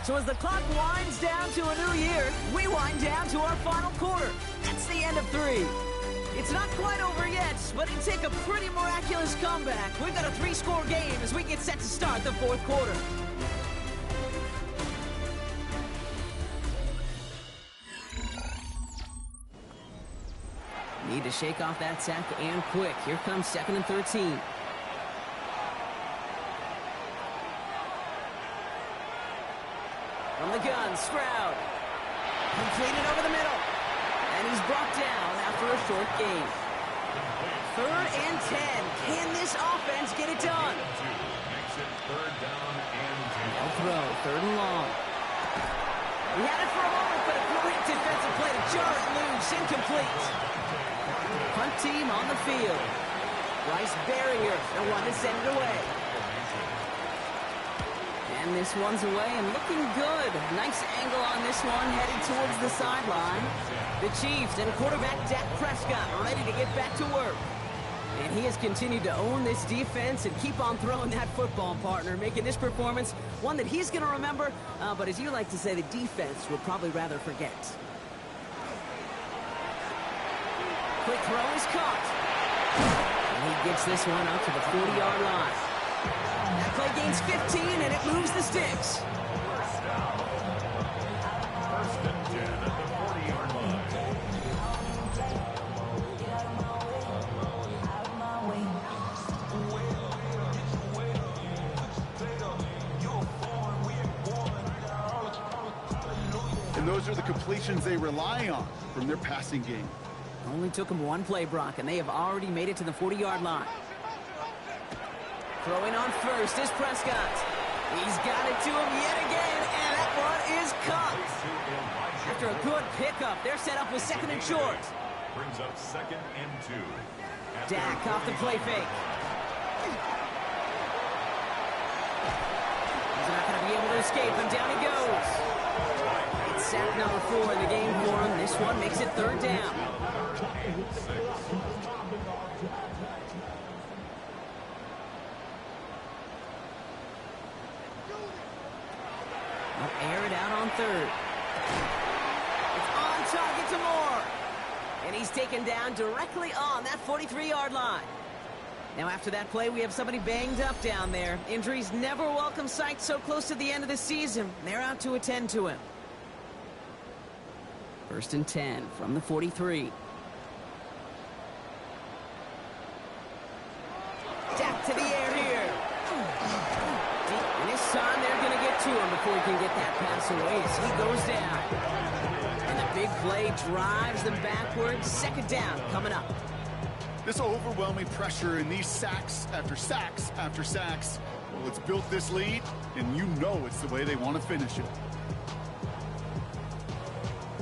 So as the clock winds down to a new year, we wind down to our final quarter. That's the end of 3. It's not quite over yet, but it'd take a pretty miraculous comeback. We've got a 3-score game as we get set to start the 4th quarter. Need to shake off that sack and quick. Here comes 2nd and 13. From the gun, Stroud. Completed over the middle. And he's brought down after a short gain. 3rd and 10. Can this offense get it done? Makes it 3rd down and 10. No throw, 3rd and long. He had it for a moment, but a great defensive play to jar it loose. Incomplete. Punt team on the field. Bryce Barrier, the one to send it away. And this one's away and looking good. Nice angle on this one, headed towards the sideline. The Chiefs and quarterback Dak Prescott are ready to get back to work. And he has continued to own this defense and keep on throwing that football, partner, making this performance one that he's going to remember, but as you like to say, the defense would probably rather forget. Quick throw is caught. And he gets this one out to the 40-yard line. That play gains 15, and it moves the sticks. First down. 1st and 10 at the 40-yard line. And those are the completions they rely on from their passing game. Only took him one play, Brock, and they have already made it to the 40-yard line. Throwing on first is Prescott. He's got it to him yet again, and that one is caught. After a good pickup, they're set up with 2nd and short. Brings up 2nd and 2. Dak off the play fake. He's not going to be able to escape, and down he goes. It's sack number 4 in the game for him. This one makes it 3rd down. They'll air it out on 3rd. It's on target to Moore. And he's taken down directly on that 43-yard line. Now, after that play, we have somebody banged up down there. Injuries never a welcome sight so close to the end of the season. They're out to attend to him. 1st and 10 from the 43. Jack to the air here. And this time, they're going to get to him before he can get that pass away as he goes down. And the big play drives them backwards. 2nd down coming up. This overwhelming pressure and these sacks after sacks after sacks, well, it's built this lead, and you know it's the way they want to finish it.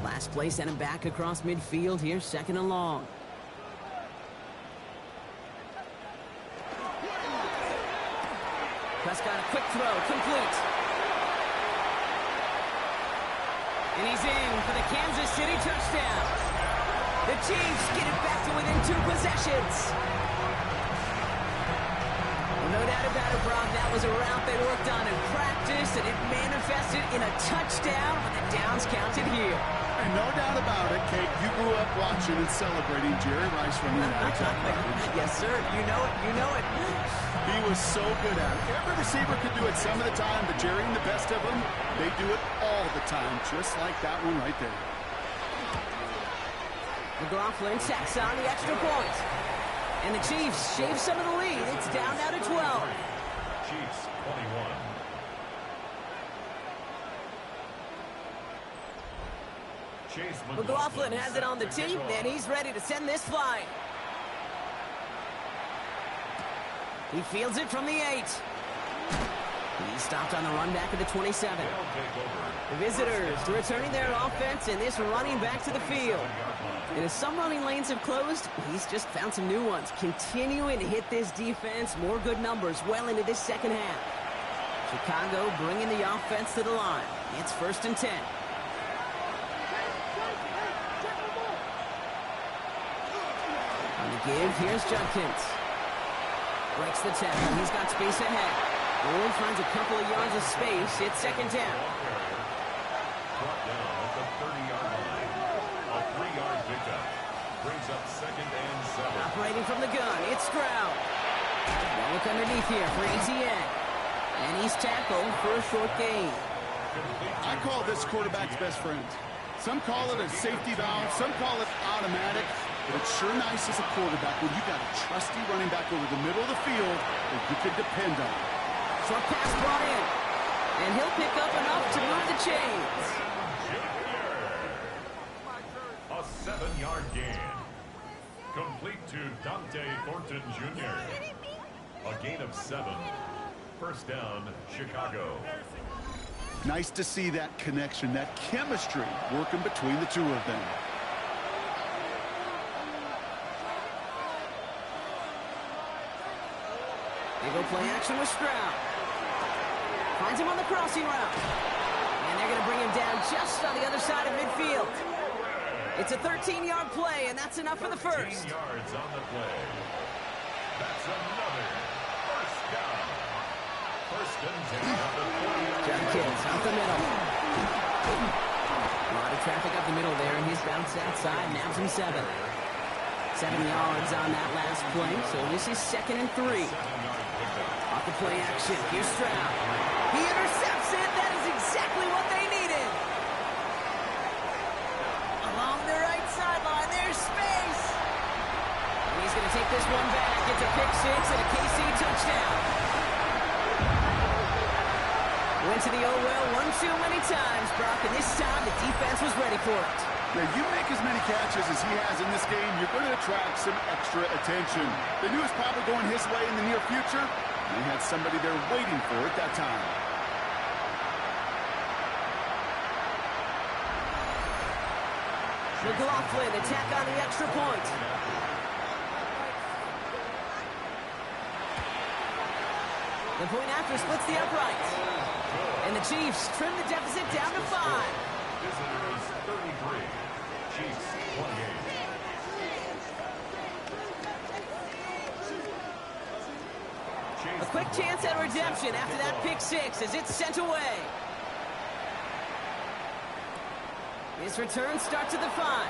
Last play sent him back across midfield here, 2nd and long. Prescott, a quick throw, complete. And he's in for the Kansas City touchdown. The Chiefs get it back to within 2 possessions. Well, no doubt about it, Brock, that was a route they worked on in practice, and it manifested in a touchdown with the downs counted here. And no doubt about it, Kate, you grew up watching and celebrating Jerry Rice running that attack. Yes, sir. You know it. You know it. He was so good at it. Every receiver could do it some of the time, but Jerry and the best of them, they do it all the time, just like that one right there. McLaughlin tacks on the extra point. And the Chiefs shave some of the lead. It's down now to 12. Chiefs 21. Chase McLaughlin has it on the team, and he's ready to send this flying. He fields it from the 8. He's stopped on the run back at the 27. The visitors returning their offense, and this running back to the field. And as some running lanes have closed, he's just found some new ones. Continuing to hit this defense, more good numbers well into this 2nd half. Chicago bringing the offense to the line. It's 1st and 10. On the give, here's Judkins. Breaks the tackle. He's got space ahead. Ward finds a couple of yards of space. It's 2nd down. Brought down at the 30-yard line. A 3-yard pickup. Brings up 2nd and 7. Operating from the gun, it's Stroud. Well, look underneath here for ATN. And he's tackled for a short gain. I call this quarterback's best friend. Some call it a safety valve, some call it automatic, but it's sure nice as a quarterback when you got a trusty running back over the middle of the field that you can depend on. Short pass brought in. And he'll pick up enough to move the chains. A 7-yard gain. Complete to Dante Thornton Jr. A gain of 7. 1st down, Chicago. Nice to see that connection, that chemistry working between the two of them. They go play action with Stroud. Finds him on the crossing route. And they're going to bring him down just on the other side of midfield. It's a 13-yard play, and that's enough for the 1st. 13 yards on the play. That's another 1st down. 1st and 10 on the 40. Judkins out the middle. A lot of traffic up the middle there, and he's bounced outside, nabs him 7. 7 yards on that last play, so this is 2nd and 3. Off the play action, here's Stroud. He intercepts it. That is exactly what they needed. Along the right sideline, there's space. And he's going to take this one back. It's a pick 6 and a KC touchdown. Went to the oh-well one too many times, Brock, and this time the defense was ready for it. Now, you make as many catches as he has in this game, you're going to attract some extra attention. They knew it was probably going his way in the near future. They had somebody there waiting for it that time. McLaughlin attack on the extra point. The point after splits the uprights. And the Chiefs trim the deficit down to 5. Visitors 33. Chiefs 28. A quick chance at redemption after that pick 6 as it's sent away. His return starts at the 5.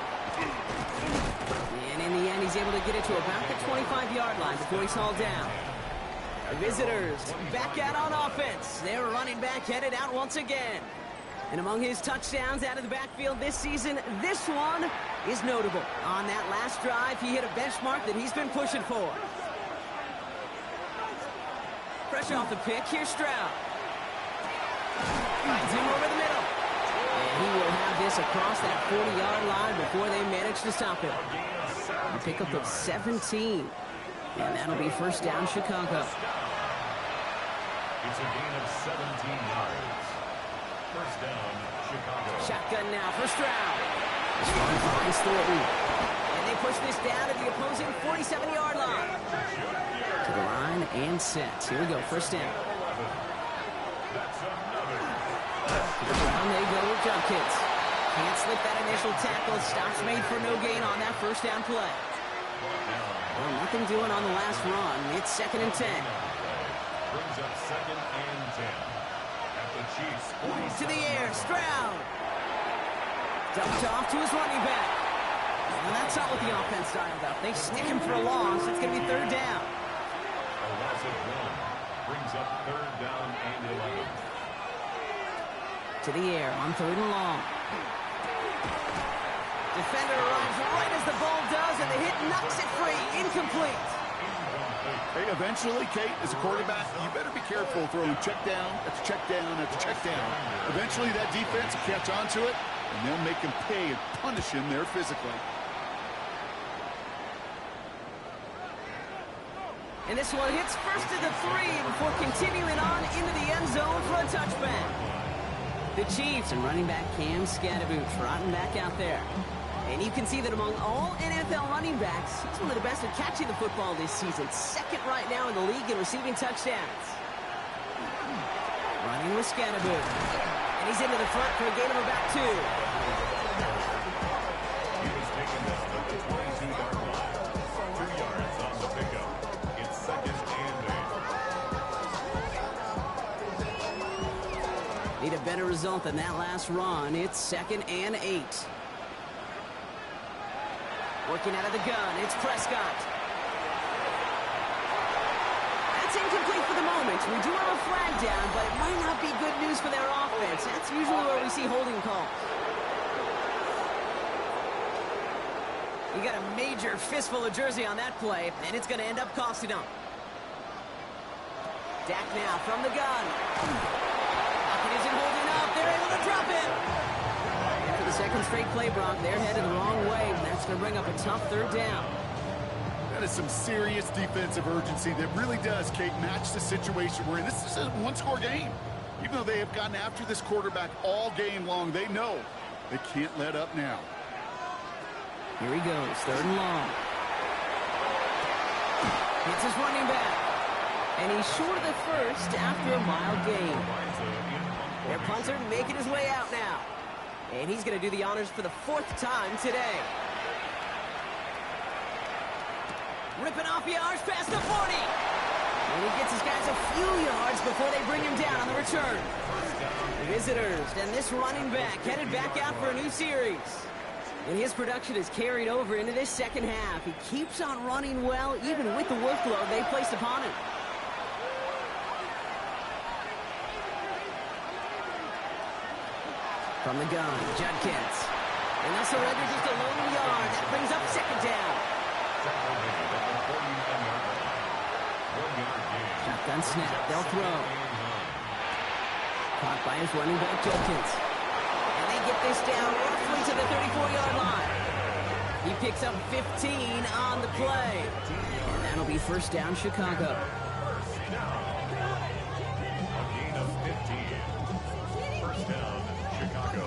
And in the end, he's able to get it to about the 25-yard line before he's hauled down. The visitors back out on offense. Their running back headed out once again. And among his touchdowns out of the backfield this season, this one is notable. On that last drive, he hit a benchmark that he's been pushing for. Pressure off the pick. Here's Stroud. Finds him over the middle. And he will have this across that 40-yard line before they manage to stop him. A pickup of 17. And that'll be first down, Chicago. It's a gain of 17 yards. First down, Chicago. Shotgun now for Stroud. Strong finds Thornton. And they push this down to the opposing 47-yard line. To the line and set. Here we go, first down. That's another. To the ground they go with Judkins. Can't slip that initial tackle. Stops made for no gain on that first down play. Well, nothing doing on the last run. It's 2nd and 10. Brings up 2nd and 10. At the Chiefs' 47. To the air, Stroud. Dumped off to his running back. And that's not what the offense dialed up. They stick him for a loss. It's going to be 3rd down. A loss of 1. Brings up 3rd down and 11. To the air on 3rd and long. Defender arrives right as the ball does, and the hit knocks it free. Incomplete. Hey, eventually, Kate, as a quarterback, you better be careful throwing check down after check down after check down. Eventually, that defense will catch on to it, and they'll make him pay and punish him there physically. And this one hits first to the 3 before continuing on into the end zone for a touchback. The Chiefs and running back Cam Scatterboot trotting back out there. And you can see that among all NFL running backs, he's one of the best at catching the football this season. 2nd right now in the league in receiving touchdowns. Running with Scatterboot. And he's into the front for a gain of about 2. He was taking this at the 22-yard line. 2 yards on the pickup. It's 2nd and 8. Need a better result than that last run. It's 2nd and 8. Working out of the gun, it's Prescott. That's incomplete for the moment. We do have a flag down, but it might not be good news for their offense. That's usually where we see holding calls. You got a major fistful of jersey on that play, and it's going to end up costing them. Dak now from the gun. Pocket isn't holding up. They're able to drop it. For the 2nd straight play, Brock, they're headed the wrong way. That's going to bring up a tough 3rd down. That is some serious defensive urgency that really does, Kate, match the situation we're in. This is a one-score game. Even though they have gotten after this quarterback all game long, they know they can't let up now. Here he goes, 3rd and long. Hits his running back. And he's short of the first after a mild gain. Their punter making his way out now. And he's going to do the honors for the 4th time today. Ripping off yards past the 40. And he gets his guys a few yards before they bring him down on the return. Visitors, and this running back headed back out for a new series. And his production is carried over into this 2nd half. He keeps on running well, even with the workload they placed upon him. From the gun, Judkins. And they'll surrender just a lone yard. That brings up 2nd down. Shotgun snap. They'll throw. Caught by his running back, Judkins. And they get this down roughly to the 34-yard line. He picks up 15 on the play. And that'll be first down, Chicago. A gain of 15. First down, Chicago.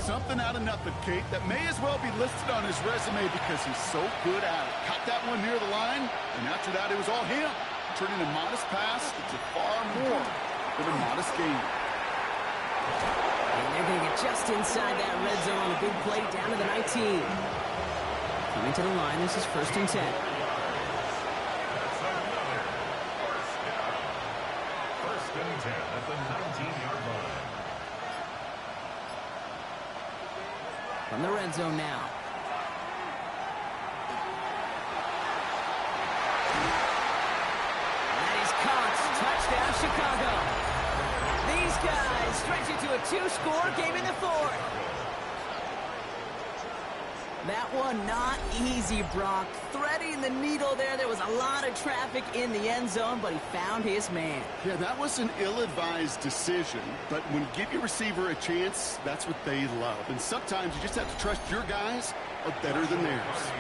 Something out of nothing, Kate, that may as well be listed on his resume because he's so good at it. Caught that one near the line, and after that, it was all him. Turning a modest pass into far more than a modest gain. And they're going to get just inside that red zone on a big play down to the 19. Coming to the line, this is 1st and 10. That's another first down. 2 the red zone now. That is caught. Touchdown, Chicago. These guys stretch it to a 2-score game in the fourth. That one not easy, Brock. Threading the needle there. There was a lot of traffic in the end zone, but he found his man. Yeah, that was an ill-advised decision, but when you give your receiver a chance, that's what they love. And sometimes you just have to trust your guys are better than theirs.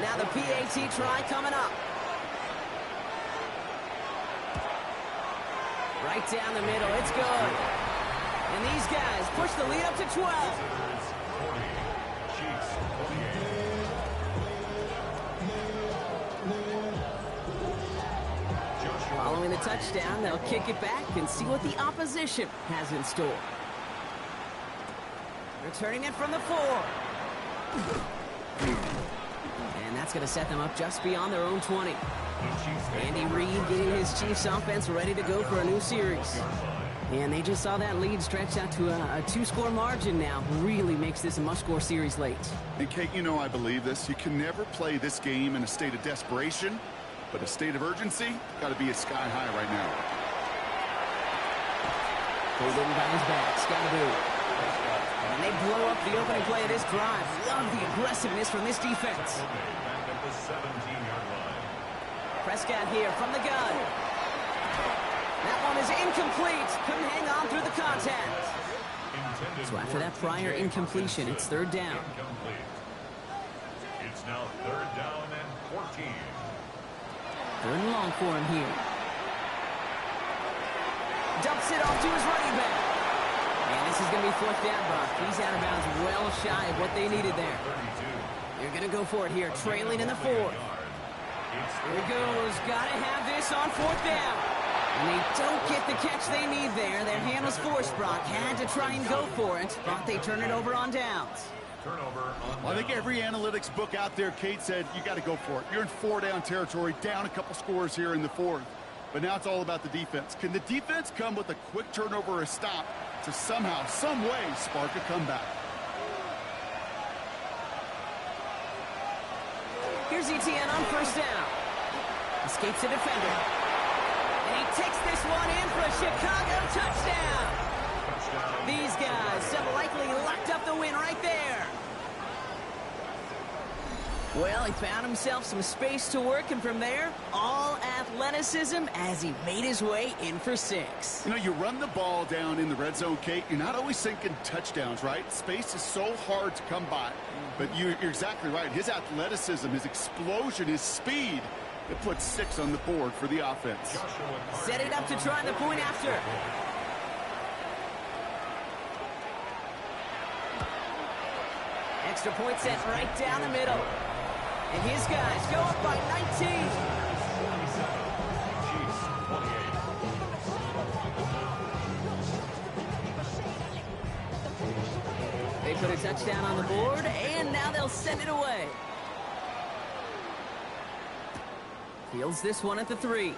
Now the PAT try coming up. Right down the middle. It's good. And these guys push the lead up to 12. Following the touchdown, they'll kick it back and see what the opposition has in store. Returning it from the 4. And that's going to set them up just beyond their own 20. Andy Reid getting his Chiefs offense ready to go for a new series. And they just saw that lead stretch out to a 2-score margin now. Really makes this a must-score series late. And Kate, you know I believe this. You can never play this game in a state of desperation, but a state of urgency got to be at sky high right now. Pulled in by his back, Scottaboo. And they blow up the opening play of this drive. Love the aggressiveness from this defense. Prescott here from the gun. That one is incomplete. Couldn't hang on through the contact. So after that prior incompletion, it's 3rd down. It's now 3rd down and 14. 3rd and long for him here. Dumps it off to his running back. And this is going to be 4th down, Brock. He's out of bounds well shy of what they needed there. They're going to go for it here, trailing in the 4th. Here he goes. Got to have this on 4th down. And they don't get the catch they need there. Their hand was forced, Brock. Had to try and go for it, but they turn it over on downs. Well, I think every analytics book out there, Kate, said you got to go for it. You're in 4-down territory, down a couple scores here in the 4th. But now it's all about the defense. Can the defense come with a quick turnover or a stop to somehow, some way, spark a comeback? Here's ETN on 1st down. Escapes the defender. And he takes this one in for a Chicago touchdown. These guys have likely locked up the win right there. Well, he found himself some space to work, and from there, all athleticism as he made his way in for 6. You know, you run the ball down in the red zone, Kate, you're not always thinking touchdowns, right? Space is so hard to come by. But you're exactly right. His athleticism, his explosion, his speed, it puts 6 on the board for the offense. Set it up to try the point after. Extra point set right down the middle. And his guys go up by 19. They put a touchdown on the board, and now they'll send it away. Fields this one at the 3.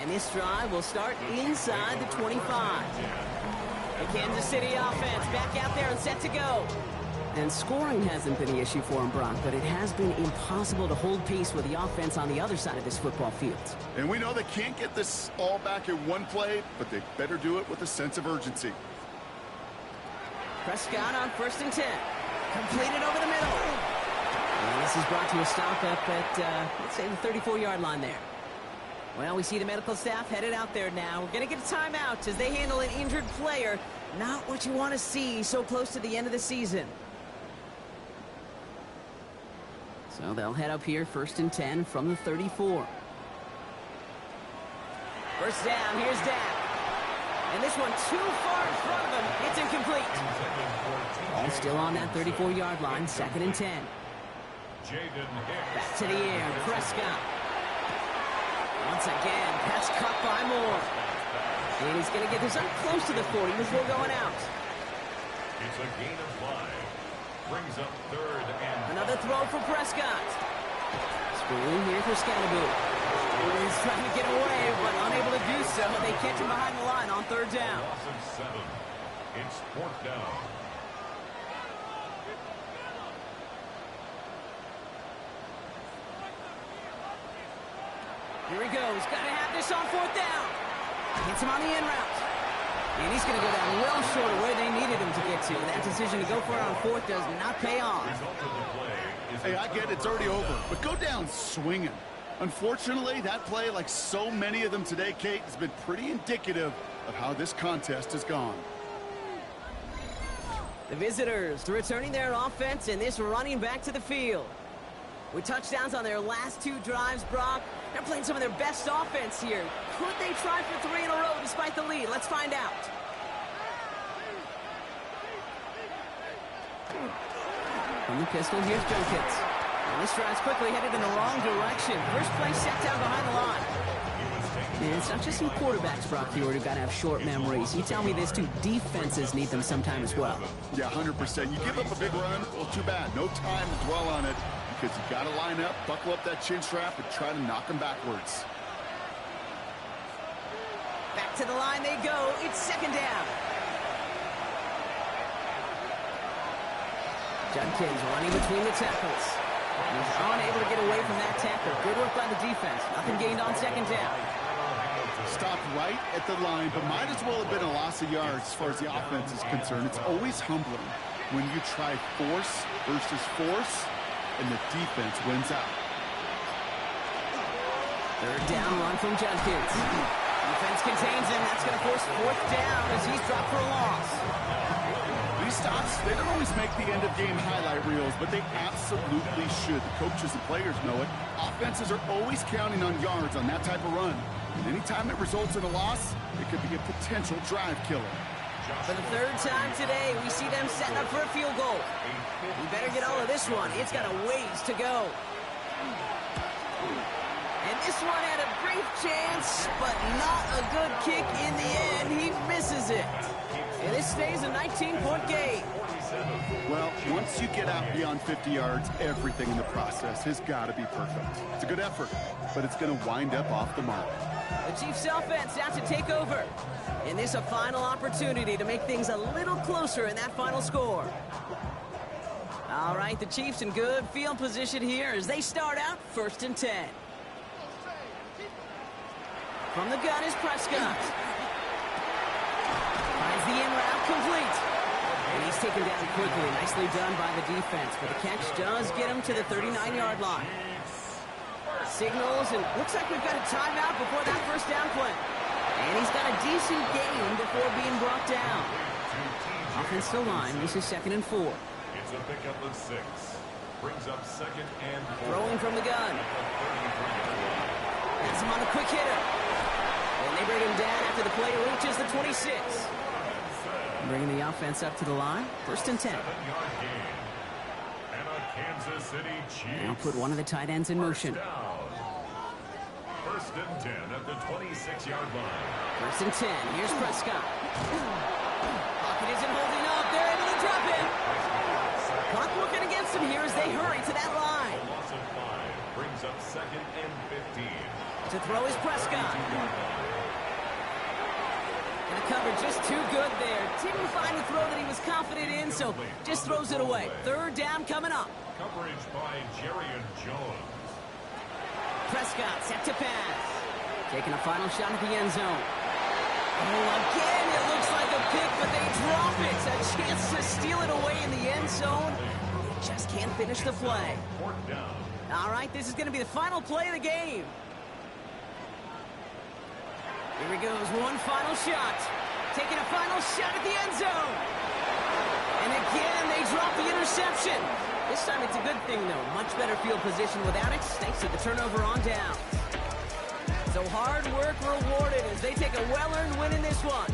And this drive will start inside the 25. The Kansas City offense back out there and set to go. And scoring hasn't been the issue for him, Brock, but it has been impossible to hold pace with the offense on the other side of this football field. And we know they can't get this all back in one play, but they better do it with a sense of urgency. Prescott on 1st and 10. Completed over the middle. And this is brought to a stop up at, let's say, the 34-yard line there. Well, we see the medical staff headed out there now. We're going to get a timeout as they handle an injured player. Not what you want to see so close to the end of the season. So they'll head up here, 1st and 10 from the 34. 1st down, here's Dak. And this one too far in front of him. It's incomplete. All still on that 34-yard line, 2nd and 10. Back to the air, Prescott. Once again, pass caught by Moore. And he's going to get this up close to the 40 before going out. It's a gain of 5. Brings up 3rd and... Another throw for Prescott. Screen here for Scottaboo. He's trying to get away, but unable to do so. They catch him behind the line on 3rd down. Loss of 7. It's 4th down. Here he goes. Got to have this on 4th down. Hits him on the in route. And he's going to go down well short of where they needed him to get to. That decision to go for it on 4th does not pay off. Hey, I get it's already over, but go down swinging. Unfortunately, that play, like so many of them today, Kate, has been pretty indicative of how this contest has gone. The visitors returning their offense and this running back to the field. With touchdowns on their last 2 drives, Brock, they're playing some of their best offense here. Could they try for 3 in a row despite the lead? Let's find out. From the pistol, here's Junkins. And this drive's quickly headed in the wrong direction. First play set down behind the line. And it's not just some quarterbacks, Brock Hewitt, who've got to have short memories. You tell me this too, defenses need them sometime as well. Yeah, 100%. You give up a big run, well, too bad. No time to dwell on it because you got to line up, buckle up that chin strap, and try to knock them backwards. Back to the line they go. It's 2nd down. Junkins running between the tackles. He's unable to get away from that tackle. Good work by the defense. Nothing gained on 2nd down. Stopped right at the line, but might as well have been a loss of yards as far as the offense is concerned. It's always humbling when you try force versus force, and the defense wins out. 3rd down run from Junkins. Defense contains him. That's going to force 4th down as he's dropped for a loss. These stops, they don't always make the end-of-game highlight reels, but they absolutely should. The coaches and players know it. Offenses are always counting on yards on that type of run. And anytime it results in a loss, it could be a potential drive killer. For the 3rd time today, we see them setting up for a field goal. We better get all of this one. It's got a ways to go. And this one had a brief chance, but not a good kick in the end. He misses it. And this stays a 19-point game. Well, once you get out beyond 50 yards, everything in the process has got to be perfect. It's a good effort, but it's going to wind up off the mark. The Chiefs offense out to take over. And this a final opportunity to make things a little closer in that final score. All right, the Chiefs in good field position here as they start out 1st and 10. From the gun is Prescott. Finds the in route complete. And he's taken down quickly. Nicely done by the defense. But the catch does get him to the 39-yard line. Signals, and looks like we've got a timeout before that 1st down play. And he's got a decent gain before being brought down. Offensive line, this is 2nd and 4. It's a pickup of 6. Brings up 2nd and 4. Throwing from the gun. Has him on the quick hitter. And they bring him down after the play reaches the 26. Bringing the offense up to the line. 1st and 10. 7-yard gain. And a Kansas City Chiefs. Now put one of the tight ends in motion. 1st and 10 at the 26-yard line. 1st and 10. Here's Prescott. Pocket isn't holding up. They're able to drop it. Clock working against him here as they hurry to that line. A loss of 5 brings up 2nd and 15. To throw is Prescott. And the cover just too good there. Didn't find the throw that he was confident in, so just throws it away. 3rd down coming up. Coverage by Jerry and Jones. Prescott set to pass. Taking a final shot at the end zone. Oh, again, it looks like a pick, but they drop it. A chance to steal it away in the end zone. Just can't finish the play. 4th down. All right, this is going to be the final play of the game. Here he goes, one final shot. Taking a final shot at the end zone. And again, they drop the interception. This time it's a good thing, though. Much better field position without it, thanks to the turnover on down. So hard work rewarded as they take a well-earned win in this one.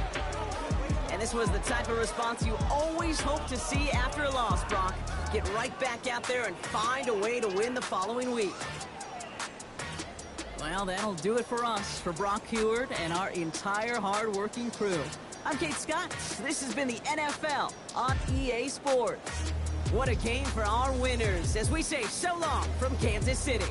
And this was the type of response you always hope to see after a loss, Brock. Get right back out there and find a way to win the following week. Well, that'll do it for us, for Brock Hewitt and our entire hard-working crew. I'm Kate Scott. This has been the NFL on EA Sports. What a game for our winners as we say so long from Kansas City.